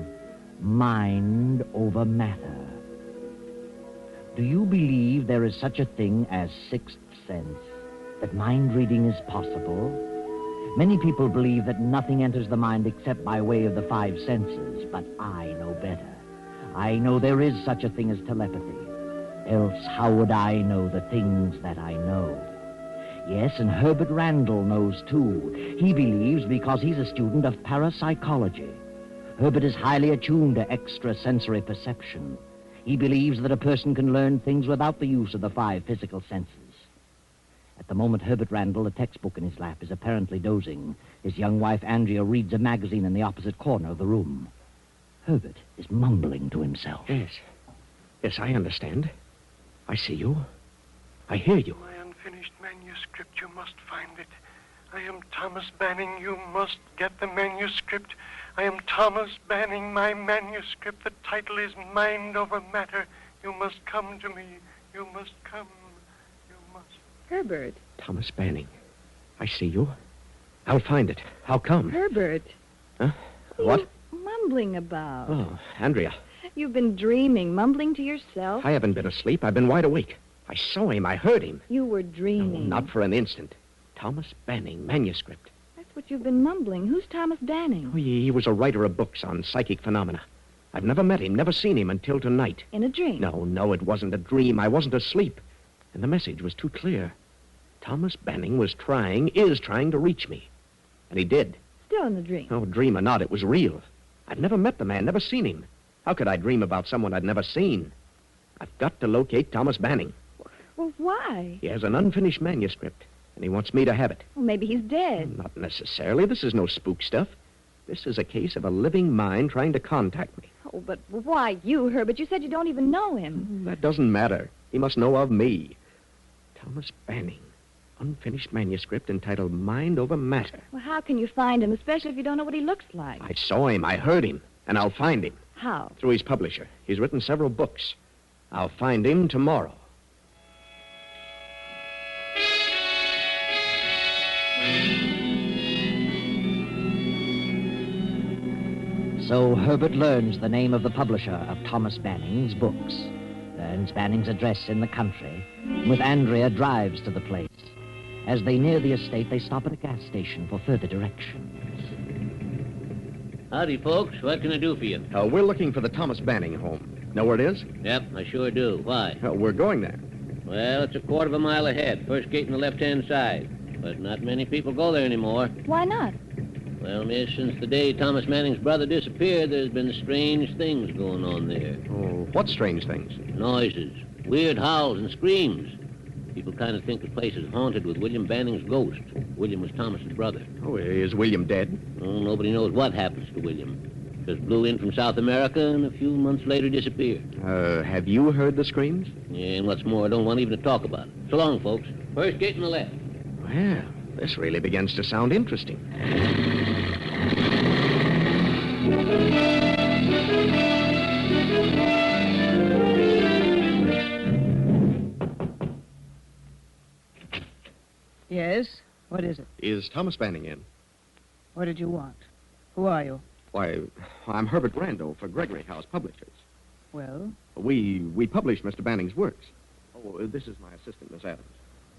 mind over matter. Do you believe there is such a thing as sixth sense, that mind reading is possible? Many people believe that nothing enters the mind except by way of the five senses, but I know better. I know there is such a thing as telepathy. Else how would I know the things that I know? Yes, and Herbert Randall knows too. He believes because he's a student of parapsychology. Herbert is highly attuned to extrasensory perception. He believes that a person can learn things without the use of the five physical senses. At the moment, Herbert Randall, a textbook in his lap, is apparently dozing. His young wife, Andrea, reads a magazine in the opposite corner of the room. Herbert is mumbling to himself. Yes. Yes, I understand. I see you. I hear you. My unfinished manuscript, you must find it. I am Thomas Banning. You must get the manuscript. I am Thomas Banning. My manuscript. The title is Mind Over Matter. You must come to me. You must come. You must. Herbert. Thomas Banning. I see you. I'll find it. How come? Herbert. Huh? What? Mumbling about. Oh, Andrea. You've been dreaming, mumbling to yourself. I haven't been asleep. I've been wide awake. I saw him. I heard him. You were dreaming. No, not for an instant. Thomas Banning, manuscript. That's what you've been mumbling. Who's Thomas Banning? Oh, he was a writer of books on psychic phenomena. I've never met him, never seen him until tonight. In a dream? No, it wasn't a dream. I wasn't asleep. And the message was too clear. Thomas Banning is trying to reach me. And he did. Still in the dream? No, dream or not, it was real. I'd never met the man, never seen him. How could I dream about someone I'd never seen? I've got to locate Thomas Banning. Well, why? He has an unfinished manuscript, and he wants me to have it. Well, maybe he's dead. Not necessarily. This is no spook stuff. This is a case of a living mind trying to contact me. Oh, but why you, Herbert? You said you don't even know him. That doesn't matter. He must know of me. Thomas Banning. Unfinished manuscript entitled Mind Over Matter. Well, how can you find him, especially if you don't know what he looks like? I saw him. I heard him. And I'll find him. How? Through his publisher. He's written several books. I'll find him tomorrow. So Herbert learns the name of the publisher of Thomas Banning's books, learns Banning's address in the country, and with Andrea drives to the place. As they near the estate, they stop at a gas station for further directions. Howdy, folks. What can I do for you? We're looking for the Thomas Banning home. Know where it is? Yep, I sure do. Why? We're going there. Well, it's a quarter of a mile ahead. First gate on the left-hand side. But not many people go there anymore. Why not? Well, miss, since the day Thomas Manning's brother disappeared, there's been strange things going on there. Oh, what strange things? Noises, weird howls and screams. People kind of think the place is haunted with William Banning's ghost. William was Thomas's brother. Oh, is William dead? Oh, nobody knows what happens to William. Just blew in from South America and a few months later disappeared. Have you heard the screams? Yeah, and what's more, I don't want even to talk about it. So long, folks. First gate on the left. Well, this really begins to sound interesting. Yes? What is it? Is Thomas Banning in? What did you want? Who are you? Why, I'm Herbert Randall for Gregory House Publishers. Well, We publish Mr. Banning's works. Oh, this is my assistant, Miss Adams.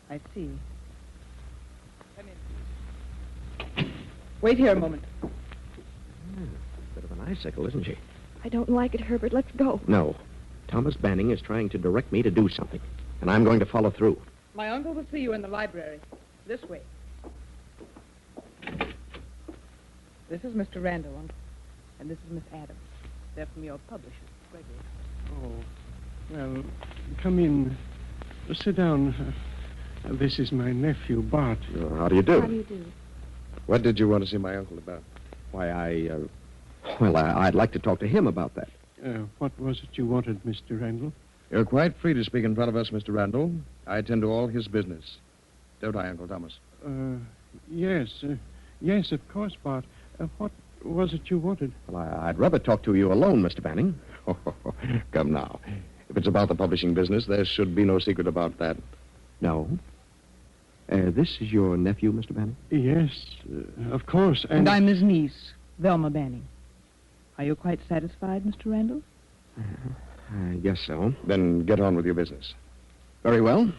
I see. Come in. Wait here a moment. Bit of an icicle, isn't she? I don't like it, Herbert. Let's go. No. Thomas Banning is trying to direct me to do something, and I'm going to follow through. My uncle will see you in the library. This way. This is Mr. Randall, Uncle. And this is Miss Adams. They're from your publisher, Gregory. Oh, well, come in. Sit down. This is my nephew, Bart. How do you do? How do you do? What did you want to see my uncle about? Why, I'd like to talk to him about that. What was it you wanted, Mr. Randall? You're quite free to speak in front of us, Mr. Randall. I attend to all his business. Don't I, Uncle Thomas? Yes. Yes, of course, Bart. What was it you wanted? Well, I'd rather talk to you alone, Mr. Banning. Come now. If it's about the publishing business, there should be no secret about that. No? This is your nephew, Mr. Banning? Yes, of course. And I'm his niece, Velma Banning. Are you quite satisfied, Mr. Randall? I guess so. Then get on with your business. Very well.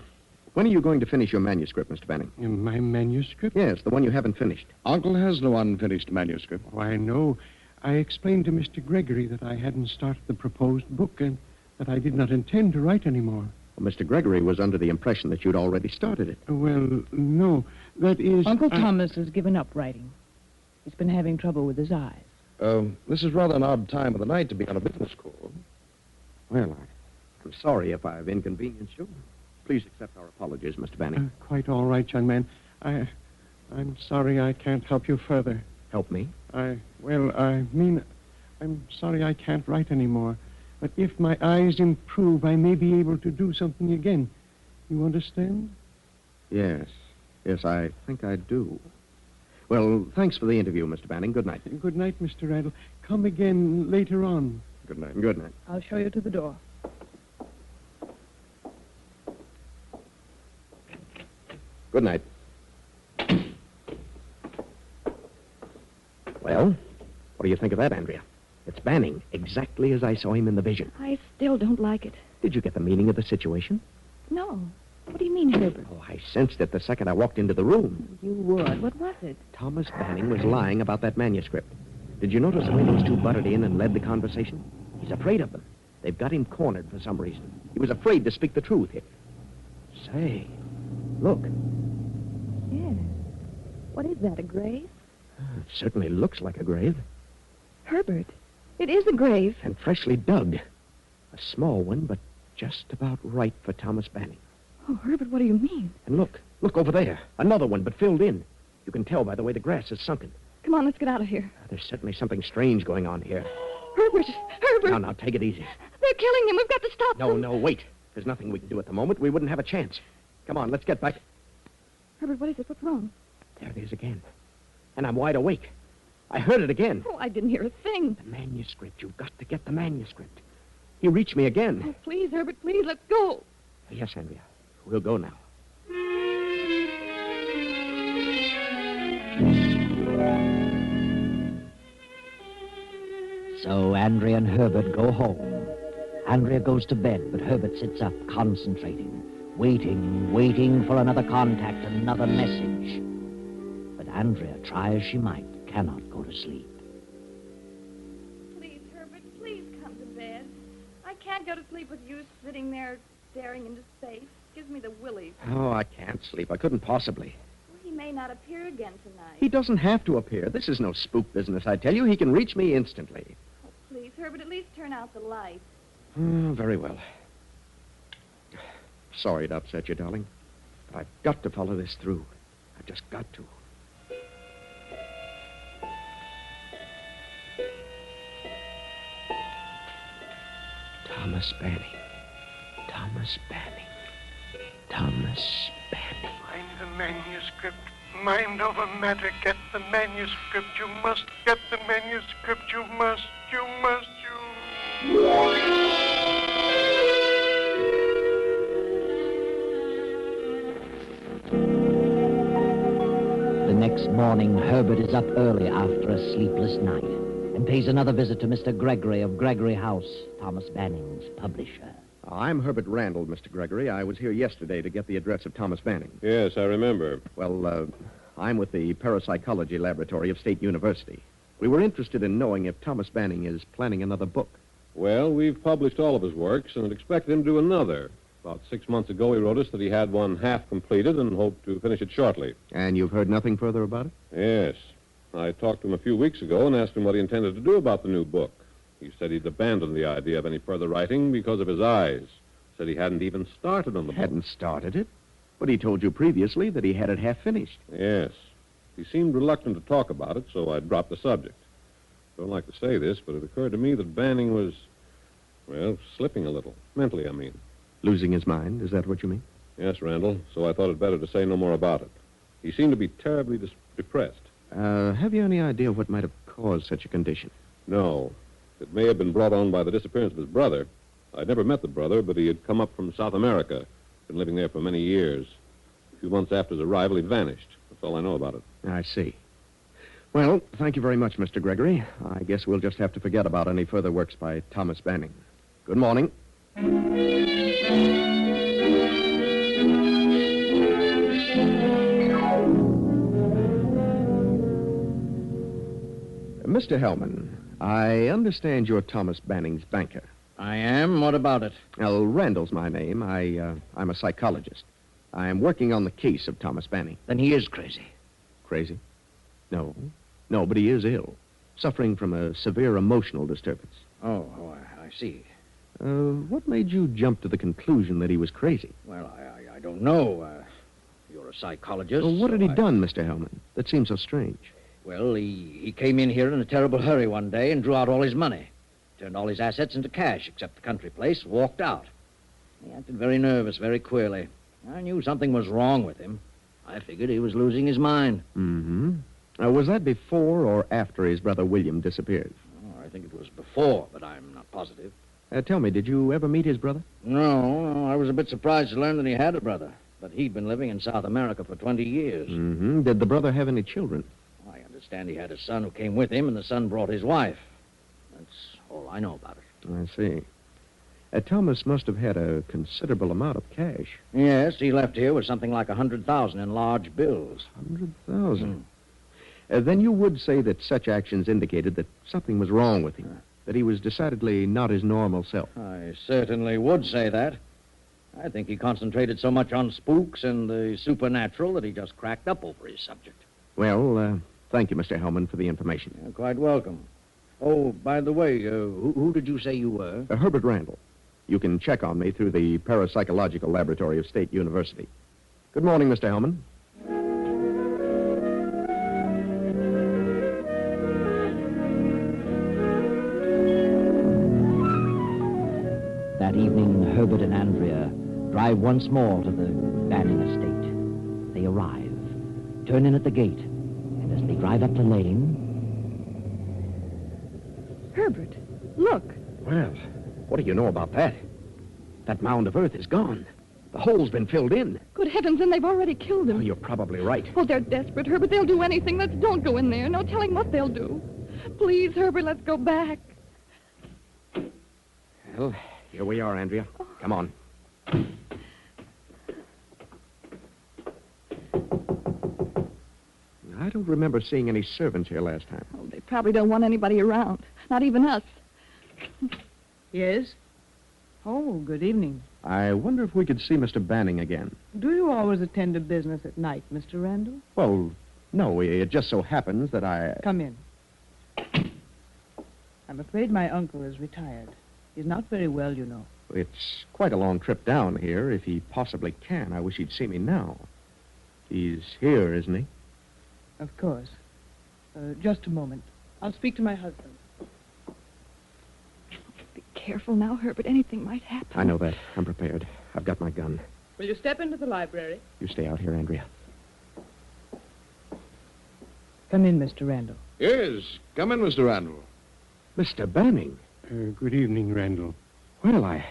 When are you going to finish your manuscript, Mr. Banning? My manuscript? Yes, the one you haven't finished. Uncle has no unfinished manuscript. Oh, I know. I explained to Mr. Gregory that I hadn't started the proposed book and that I did not intend to write any more. Well, Mr. Gregory was under the impression that you'd already started it. Well, no. That is... Uncle Thomas has given up writing. He's been having trouble with his eyes. This is rather an odd time of the night to be on a business call. Well, I'm sorry if I've inconvenienced you. Please accept our apologies, Mr. Banning. Quite all right, young man. I'm sorry I can't help you further. Help me? I'm sorry I can't write anymore. But if my eyes improve, I may be able to do something again. You understand? Yes. Yes, I think I do. Well, thanks for the interview, Mr. Banning. Good night. Good night, Mr. Randall. Come again later on. Good night. Good night. I'll show you to the door. Good night. Well, what do you think of that, Andrea? It's Banning, exactly as I saw him in the vision. I still don't like it. Did you get the meaning of the situation? No. What do you mean, Herbert? Oh, I sensed it the second I walked into the room. You would. What was it? Thomas Banning was lying about that manuscript. Did you notice the way those two butted in and led the conversation? He's afraid of them. They've got him cornered for some reason. He was afraid to speak the truth. Say, look. Yes. What is that, a grave? It certainly looks like a grave. Herbert, it is a grave. And freshly dug. A small one, but just about right for Thomas Banning. Oh, Herbert, what do you mean? And look over there. Another one, but filled in. You can tell by the way the grass is sunken. Come on, let's get out of here. There's certainly something strange going on here. Herbert! Now, take it easy. They're killing him. We've got to stop them. No, wait. There's nothing we can do at the moment. We wouldn't have a chance. Come on, let's get back. Herbert, what is it? What's wrong? There it is again. And I'm wide awake. I heard it again. Oh, I didn't hear a thing. The manuscript. You've got to get the manuscript. He reached me again. Oh, please, Herbert, please, let's go. Yes, Andrea. We'll go now. So Andrea and Herbert go home. Andrea goes to bed, but Herbert sits up, concentrating, waiting for another contact, another message. But Andrea, try as she might, cannot go to sleep. Please, Herbert, please come to bed. I can't go to sleep with you sitting there staring into space. Gives me the willies. Oh, I can't sleep. I couldn't possibly. Well, he may not appear again tonight. He doesn't have to appear. This is no spook business, I tell you. He can reach me instantly. Oh, please, Herbert, at least turn out the light. Oh, very well. Sorry to upset you, darling. But I've got to follow this through. I've just got to. Thomas Banning. Thomas Banning. Thomas Banning. Find the manuscript. Mind over matter. Get the manuscript. You must get the manuscript. You must. The next morning, Herbert is up early after a sleepless night and pays another visit to Mr. Gregory of Gregory House, Thomas Banning's publisher. I'm Herbert Randall, Mr. Gregory. I was here yesterday to get the address of Thomas Banning. Yes, I remember. Well, I'm with the Parapsychology Laboratory of State University. We were interested in knowing if Thomas Banning is planning another book. Well, we've published all of his works and expected him to do another. About 6 months ago, he wrote us that he had one half completed and hoped to finish it shortly. And you've heard nothing further about it? Yes. I talked to him a few weeks ago and asked him what he intended to do about the new book. He said he'd abandoned the idea of any further writing because of his eyes. Said he hadn't even started on the book. Hadn't started it? But he told you previously that he had it half finished. Yes. He seemed reluctant to talk about it, so I dropped the subject. Don't like to say this, but it occurred to me that Banning was, well, slipping a little. Mentally, I mean. Losing his mind? Is that what you mean? Yes, Randall, so I thought it better to say no more about it. He seemed to be terribly depressed. Have you any idea what might have caused such a condition? No. It may have been brought on by the disappearance of his brother. I'd never met the brother, but he had come up from South America. Been living there for many years. A few months after his arrival, he vanished. That's all I know about it. I see. Well, thank you very much, Mr. Gregory. I guess we'll just have to forget about any further works by Thomas Banning. Good morning. Mr. Hellman, I understand you're Thomas Banning's banker. I am. What about it? Well, Randall's my name. I'm a psychologist. I am working on the case of Thomas Banning. Then he is crazy. Crazy? No, but he is ill, suffering from a severe emotional disturbance. Oh, I see. What made you jump to the conclusion that he was crazy? Well, I don't know. You're a psychologist. Well, what had he done, Mr. Hellman? That seems so strange. Well, he came in here in a terrible hurry one day and drew out all his money. Turned all his assets into cash, except the country place, walked out. He acted very nervous, very queerly. I knew something was wrong with him. I figured he was losing his mind. Mm-hmm. Was that before or after his brother William disappeared? Oh, I think it was before, but I'm not positive. Tell me, did you ever meet his brother? No, I was a bit surprised to learn that he had a brother. But he'd been living in South America for 20 years. Mm-hmm. Did the brother have any children? I understand he had a son who came with him, and the son brought his wife. That's all I know about it. I see. Thomas must have had a considerable amount of cash. Yes, he left here with something like $100,000 in large bills. $100,000? Then you would say that such actions indicated that something was wrong with him, that he was decidedly not his normal self. I certainly would say that. I think he concentrated so much on spooks and the supernatural that he just cracked up over his subject. Well, thank you, Mr. Hellman, for the information. You're quite welcome. Oh, by the way, who did you say you were? Herbert Randall. You can check on me through the Parapsychological Laboratory of State University. Good morning, Mr. Hellman. That evening, Herbert and Andrea drive once more to the Banning estate. They arrive, turn in at the gate, and as they drive up the lane... Herbert, look. Well, what do you know about that? That mound of earth is gone. The hole's been filled in. Good heavens, and they've already killed him. Oh, you're probably right. Oh, they're desperate, Herbert. They'll do anything. Don't go in there. No telling what they'll do. Please, Herbert, let's go back. Well, here we are, Andrea. Come on. I don't remember seeing any servants here last time. Oh, they probably don't want anybody around. Not even us. Yes? Oh, good evening. I wonder if we could see Mr. Banning again. Do you always attend to business at night, Mr. Randall? Well, no, it just so happens that I... Come in. I'm afraid my uncle is retired. He's not very well, you know. It's quite a long trip down here, if he possibly can. I wish he'd see me now. He's here, isn't he? Of course. Just a moment. I'll speak to my husband. Be careful now, Herbert. Anything might happen. I know that. I'm prepared. I've got my gun. Will you step into the library? You stay out here, Andrea. Come in, Mr. Randall. Yes, come in, Mr. Randall. Mr. Banning. Good evening, Randall. Well,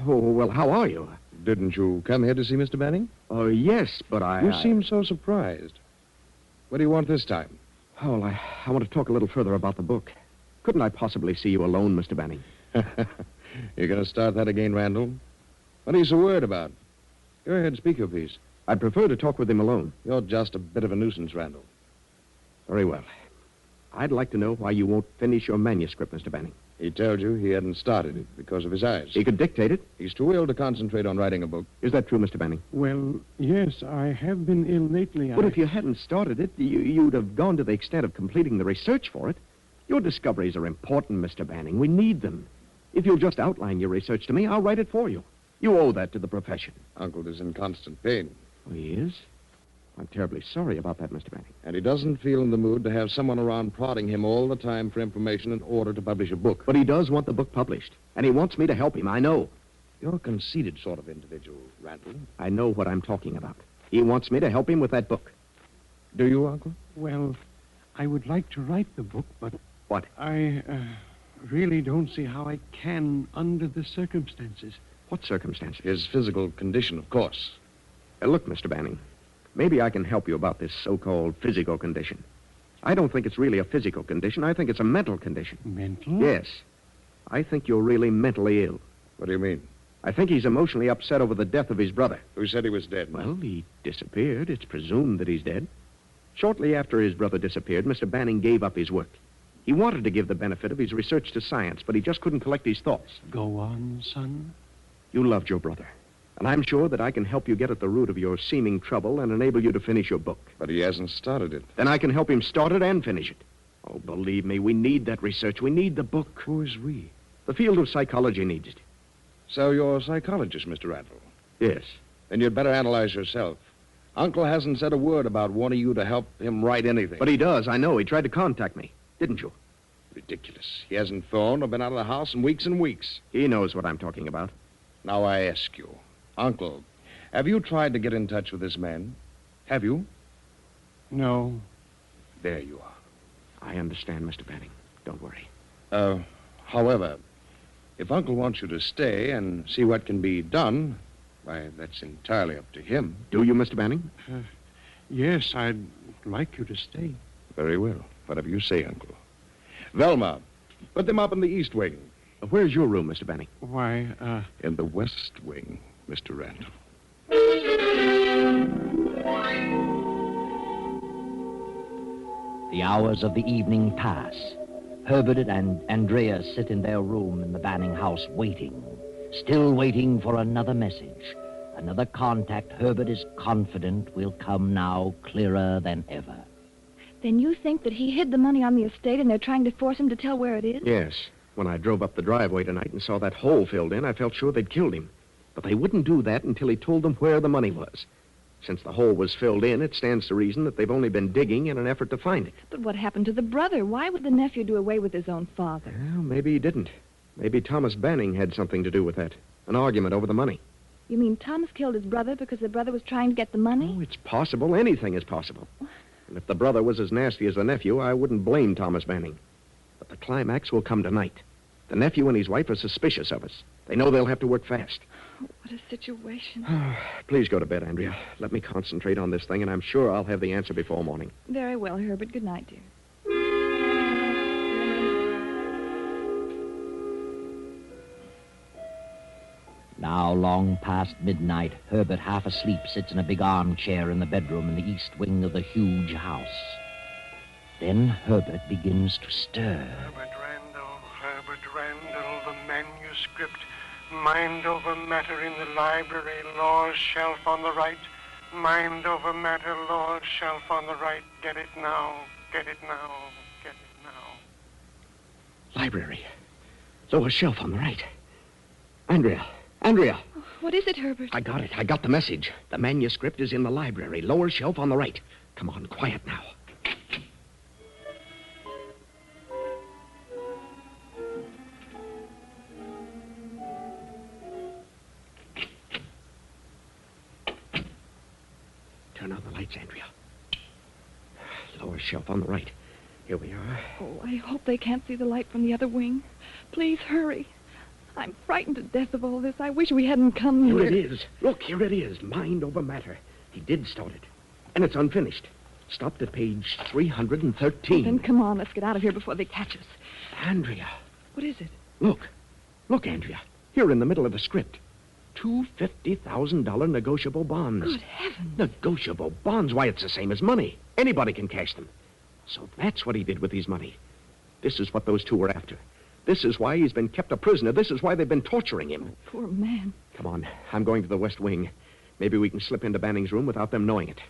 well, how are you? Didn't you come here to see Mr. Banning? Oh, yes, but You seem so surprised. What do you want this time? Oh, well, I want to talk a little further about the book. Couldn't I possibly see you alone, Mr. Banning? You're going to start that again, Randall? What are you so worried about? Go ahead, speak your piece. I'd prefer to talk with him alone. You're just a bit of a nuisance, Randall. Very well. I'd like to know why you won't finish your manuscript, Mr. Banning. He told you he hadn't started it because of his eyes. He could dictate it. He's too ill to concentrate on writing a book. Is that true, Mr. Banning? Well, yes, I have been ill lately. But if you hadn't started it, you'd have gone to the extent of completing the research for it. Your discoveries are important, Mr. Banning. We need them. If you'll just outline your research to me, I'll write it for you. You owe that to the profession. Uncle is in constant pain. Oh, he is? I'm terribly sorry about that, Mr. Banning. And he doesn't feel in the mood to have someone around prodding him all the time for information in order to publish a book. But he does want the book published. And he wants me to help him, I know. You're a conceited sort of individual, Randall. I know what I'm talking about. He wants me to help him with that book. Do you, Uncle? Well, I would like to write the book, but... What? I really don't see how I can under the circumstances. What circumstances? His physical condition, of course. Look, Mr. Banning, maybe I can help you about this so-called physical condition. I don't think it's really a physical condition. I think it's a mental condition. Mental? Yes. I think you're really mentally ill. What do you mean? I think he's emotionally upset over the death of his brother. Who said he was dead? Well, he disappeared. It's presumed that he's dead. Shortly after his brother disappeared, Mr. Banning gave up his work. He wanted to give the benefit of his research to science, but he just couldn't collect his thoughts. Go on, son. You loved your brother. And I'm sure that I can help you get at the root of your seeming trouble and enable you to finish your book. But he hasn't started it. Then I can help him start it and finish it. Oh, believe me, we need that research. We need the book. Who is we? The field of psychology needs it. So you're a psychologist, Mr. Randall? Yes. Then you'd better analyze yourself. Uncle hasn't said a word about wanting you to help him write anything. But he does, I know. He tried to contact me. Didn't you? Ridiculous. He hasn't phoned or been out of the house in weeks and weeks. He knows what I'm talking about. Now I ask you, Uncle, have you tried to get in touch with this man? Have you? No. There you are. I understand, Mr. Banning. Don't worry. However, if Uncle wants you to stay and see what can be done, why, that's entirely up to him. Do you, Mr. Banning? Yes, I'd like you to stay. Very well. Whatever you say, Uncle. Velma, put them up in the east wing. Where's your room, Mr. Banning? Why, In the west wing, Mr. Randall. The hours of the evening pass. Herbert and Andrea sit in their room in the Banning house waiting, still waiting for another message, another contact Herbert is confident will come now clearer than ever. Then you think that he hid the money on the estate and they're trying to force him to tell where it is? Yes. When I drove up the driveway tonight and saw that hole filled in, I felt sure they'd killed him. But they wouldn't do that until he told them where the money was. Since the hole was filled in, it stands to reason that they've only been digging in an effort to find it. But what happened to the brother? Why would the nephew do away with his own father? Well, maybe he didn't. Maybe Thomas Banning had something to do with that. An argument over the money. You mean Thomas killed his brother because the brother was trying to get the money? Oh, it's possible. Anything is possible. And if the brother was as nasty as the nephew, I wouldn't blame Thomas Banning. But the climax will come tonight. The nephew and his wife are suspicious of us. They know they'll have to work fast. Oh, what a situation. Please go to bed, Andrea. Let me concentrate on this thing, and I'm sure I'll have the answer before morning. Very well, Herbert. Good night, dear. Now, long past midnight, Herbert, half asleep, sits in a big armchair in the bedroom in the east wing of the huge house. Then Herbert begins to stir. Herbert Randall, the manuscript. Mind over matter in the library, law's shelf on the right. Mind over matter, law's shelf on the right. Get it now, get it now, get it now. Library. Lower shelf on the right. Andrea. Andrea. What is it, Herbert? I got it. I got the message. The manuscript is in the library. Lower shelf on the right. Come on, quiet now. Turn on the lights, Andrea. Lower shelf on the right. Here we are. Oh, I hope they can't see the light from the other wing. Please hurry. I'm frightened to death of all this. I wish we hadn't come here. Here it is. Look, here it is. Mind over matter. He did start it. And it's unfinished. Stopped at page 313. Then come on, let's get out of here before they catch us. Andrea. What is it? Look. Look, Andrea. Here in the middle of the script. Two $50,000 negotiable bonds. Good heavens. Negotiable bonds? Why, it's the same as money. Anybody can cash them. So that's what he did with his money. This is what those two were after. This is why he's been kept a prisoner. This is why they've been torturing him. Poor man. Come on. I'm going to the West Wing. Maybe we can slip into Banning's room without them knowing it.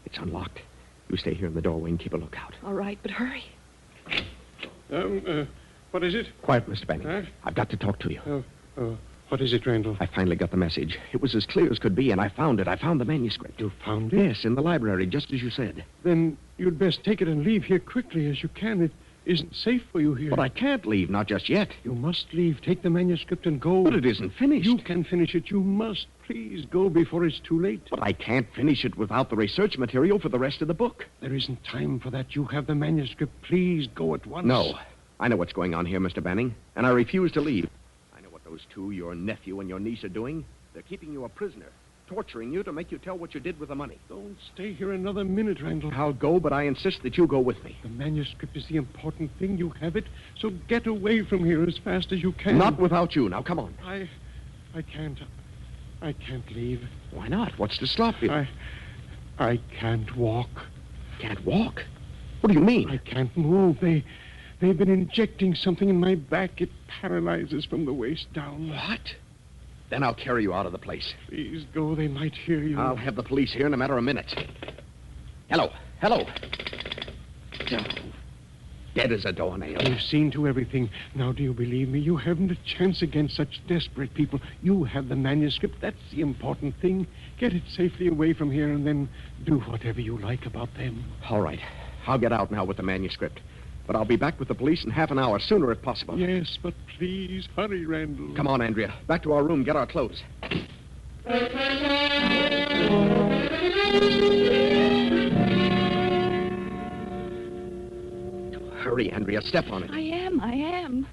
It's unlocked. You stay here in the doorway and keep a lookout. All right, but hurry. What is it? Quiet, Mr. Banning. Huh? I've got to talk to you. What is it, Randall? I finally got the message. It was as clear as could be, and I found it. I found the manuscript. You found it? Yes, in the library, just as you said. Then you'd best take it and leave here quickly as you can. It isn't safe for you here. But I can't leave, not just yet. You must leave. Take the manuscript and go. But it isn't finished. You can finish it. You must. Please go before it's too late. But I can't finish it without the research material for the rest of the book. There isn't time for that. You have the manuscript. Please go at once. No. I know what's going on here, Mr. Banning, and I refuse to leave. I know what those two, your nephew and your niece, are doing. They're keeping you a prisoner, torturing you to make you tell what you did with the money. Don't stay here another minute, Randall. I'll go, but I insist that you go with me. The manuscript is the important thing. You have it, so get away from here as fast as you can. Not without you. Now, come on. I can't. I can't leave. Why not? What's to stop you? I can't walk. Can't walk? What do you mean? I can't move. They've been injecting something in my back. It paralyzes from the waist down. What? Then I'll carry you out of the place. Please go. They might hear you. I'll have the police here in a matter of minutes. Hello. Dead as a doornail. You've seen to everything. Now, do you believe me? You haven't a chance against such desperate people. You have the manuscript. That's the important thing. Get it safely away from here and then do whatever you like about them. All right. I'll get out now with the manuscript. But I'll be back with the police in half an hour, sooner if possible. Yes, but please, hurry, Randall. Come on, Andrea. Back to our room. Get our clothes. Hurry, Andrea. Step on it. I am.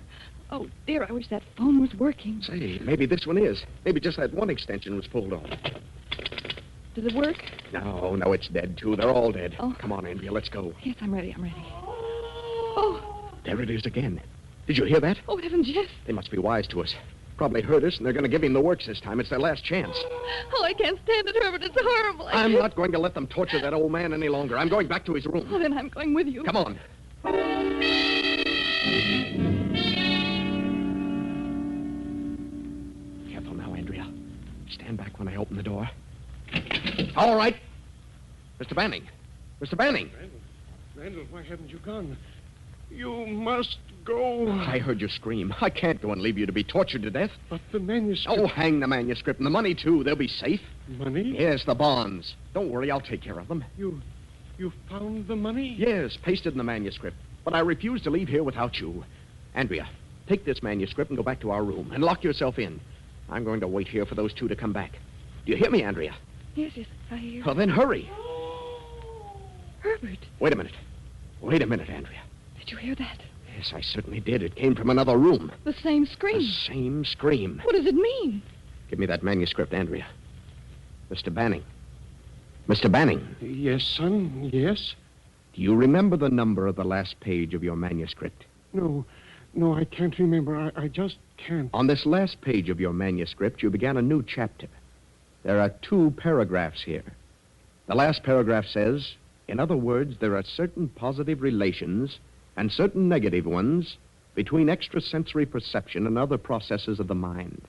Oh, dear, I wish that phone was working. Say, maybe this one is. Maybe just that one extension was pulled off. Does it work? No, it's dead, too. They're all dead. Oh. Come on, Andrea. Let's go. Yes, I'm ready. Oh. There it is again. Did you hear that? Oh, heavens, yes. They must be wise to us. Probably heard us, and they're going to give him the works this time. It's their last chance. Oh, I can't stand it, Herbert. It's horrible. I'm not going to let them torture that old man any longer. I'm going back to his room. Oh, then I'm going with you. Come on. Careful now, Andrea. Stand back when I open the door. All right. Mr. Banning. Randall, why haven't you gone? You must go. I heard you scream. I can't go and leave you to be tortured to death. But the manuscript... Oh, hang the manuscript and the money, too. They'll be safe. Money? Yes, the bonds. Don't worry, I'll take care of them. You found the money? Yes, pasted in the manuscript. But I refuse to leave here without you. Andrea, take this manuscript and go back to our room and lock yourself in. I'm going to wait here for those two to come back. Do you hear me, Andrea? Yes, I hear. Well, then hurry. Herbert. Wait a minute, Andrea. Did you hear that? Yes, I certainly did. It came from another room. The same scream. The same scream. What does it mean? Give me that manuscript, Andrea. Mr. Banning. Mr. Banning. Yes, son, yes. Do you remember the number of the last page of your manuscript? No, I can't remember. I just can't. On this last page of your manuscript, you began a new chapter. There are 2 paragraphs here. The last paragraph says, in other words, there are certain positive relations and certain negative ones between extrasensory perception and other processes of the mind.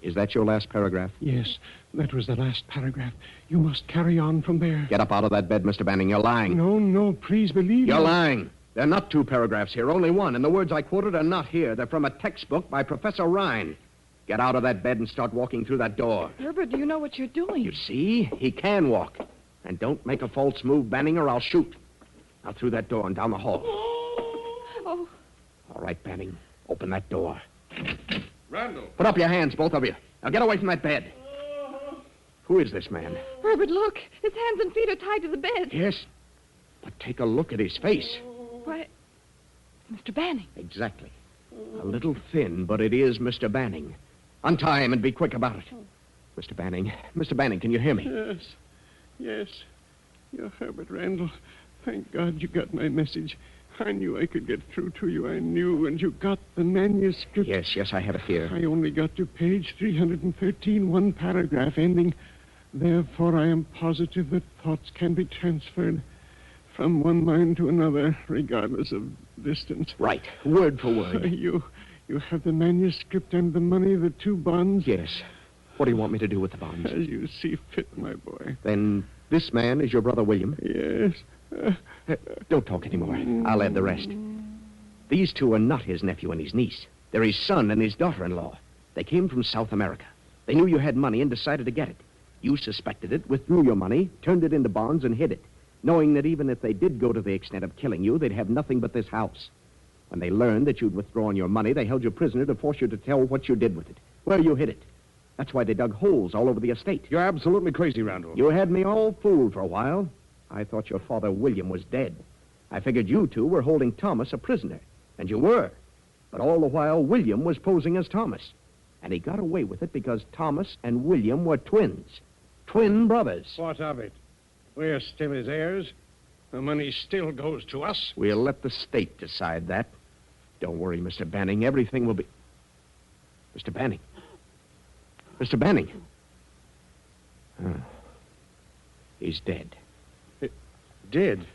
Is that your last paragraph? Yes, that was the last paragraph. You must carry on from there. Get up out of that bed, Mr. Banning. You're lying. No, please believe me. You're lying. There are not 2 paragraphs here, only one. And the words I quoted are not here. They're from a textbook by Professor Rhine. Get out of that bed and start walking through that door. Herbert, do you know what you're doing? You see? He can walk. And don't make a false move, Banning, or I'll shoot. Now through that door and down the hall. Oh. All right, Banning. Open that door. Randall. Put up your hands, both of you. Now get away from that bed. Who is this man? Herbert, look. His hands and feet are tied to the bed. Yes. But take a look at his face. Why, Mr. Banning. Exactly. A little thin, but it is Mr. Banning. Untie him and be quick about it. Mr. Banning, can you hear me? Yes. You're Herbert Randall. Thank God you got my message. I knew I could get through to you. I knew, and you got the manuscript. Yes, I have it here. I only got to page 313, one paragraph ending. Therefore, I am positive that thoughts can be transferred from one mind to another, regardless of distance. Right, word for word. You have the manuscript and the money, the 2 bonds? Yes. What do you want me to do with the bonds? As you see fit, my boy. Then this man is your brother William? Yes. Don't talk anymore. I'll add the rest. These 2 are not his nephew and his niece. They're his son and his daughter-in-law. They came from South America. They knew you had money and decided to get it. You suspected it, withdrew your money, turned it into bonds, and hid it, knowing that even if they did go to the extent of killing you, they'd have nothing but this house. When they learned that you'd withdrawn your money, they held you prisoner to force you to tell what you did with it, where you hid it. That's why they dug holes all over the estate. You're absolutely crazy, Randall. You had me all fooled for a while. I thought your father, William, was dead. I figured you 2 were holding Thomas a prisoner, and you were. But all the while, William was posing as Thomas. And he got away with it because Thomas and William were twins. Twin brothers. What of it? We're still his heirs. The money still goes to us. We'll let the state decide that. Don't worry, Mr. Banning. Everything will be... Mr. Banning. Mr. Banning. He's dead. Dead?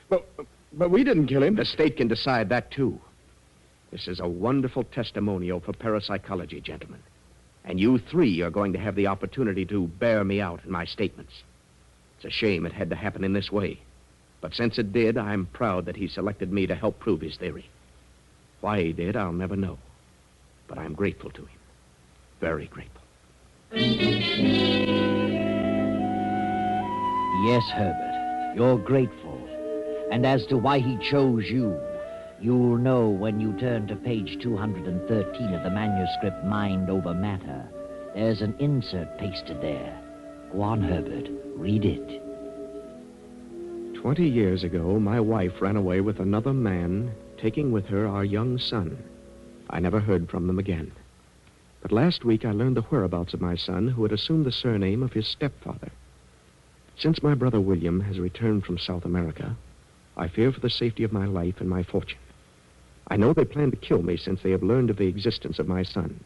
But we didn't kill him. The state can decide that, too. This is a wonderful testimonial for parapsychology, gentlemen. And you 3 are going to have the opportunity to bear me out in my statements. It's a shame it had to happen in this way. But since it did, I'm proud that he selected me to help prove his theory. Why he did, I'll never know. But I'm grateful to him. Very grateful. Yes, Herbert, you're grateful. And as to why he chose you, you'll know when you turn to page 213 of the manuscript Mind Over Matter. There's an insert pasted there. Go on, Herbert. Read it. 20 years ago, my wife ran away with another man, taking with her our young son. I never heard from them again. But last week I learned the whereabouts of my son, who had assumed the surname of his stepfather. Since my brother William has returned from South America, I fear for the safety of my life and my fortune. I know they plan to kill me since they have learned of the existence of my son.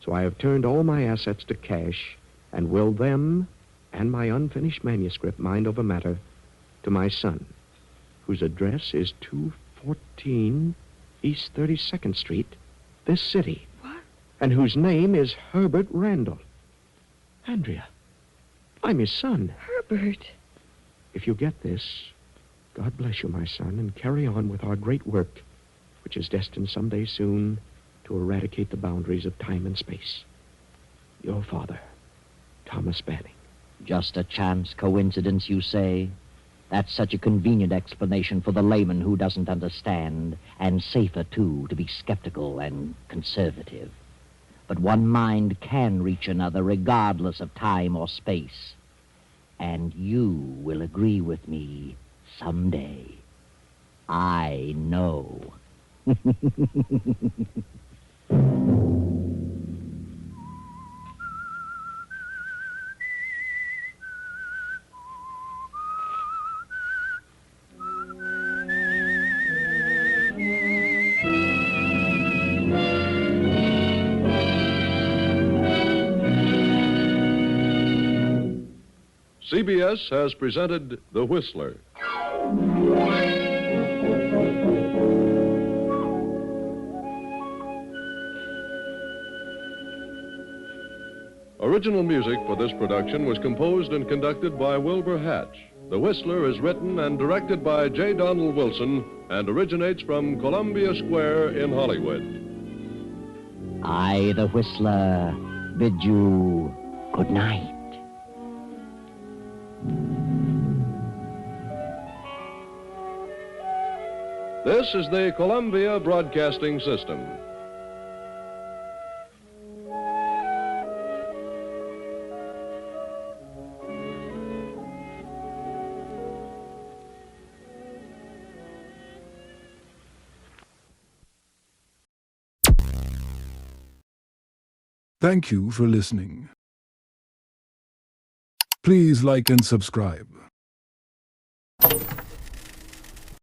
So I have turned all my assets to cash and willed them and my unfinished manuscript, Mind Over Matter, to my son, whose address is 214 East 32nd Street, this city. What? And whose name is Herbert Randall. Andrea, I'm his son. Herbert. If you get this, God bless you, my son, and carry on with our great work, which is destined someday soon to eradicate the boundaries of time and space. Your father, Thomas Banning. Just a chance coincidence, you say? That's such a convenient explanation for the layman who doesn't understand, and safer, too, to be skeptical and conservative. But one mind can reach another regardless of time or space. And you will agree with me someday. I know. CBS has presented The Whistler. Original music for this production was composed and conducted by Wilbur Hatch. The Whistler is written and directed by J. Donald Wilson and originates from Columbia Square in Hollywood. I, the Whistler, bid you good night. This is the Columbia Broadcasting System. Thank you for listening. Please like and subscribe.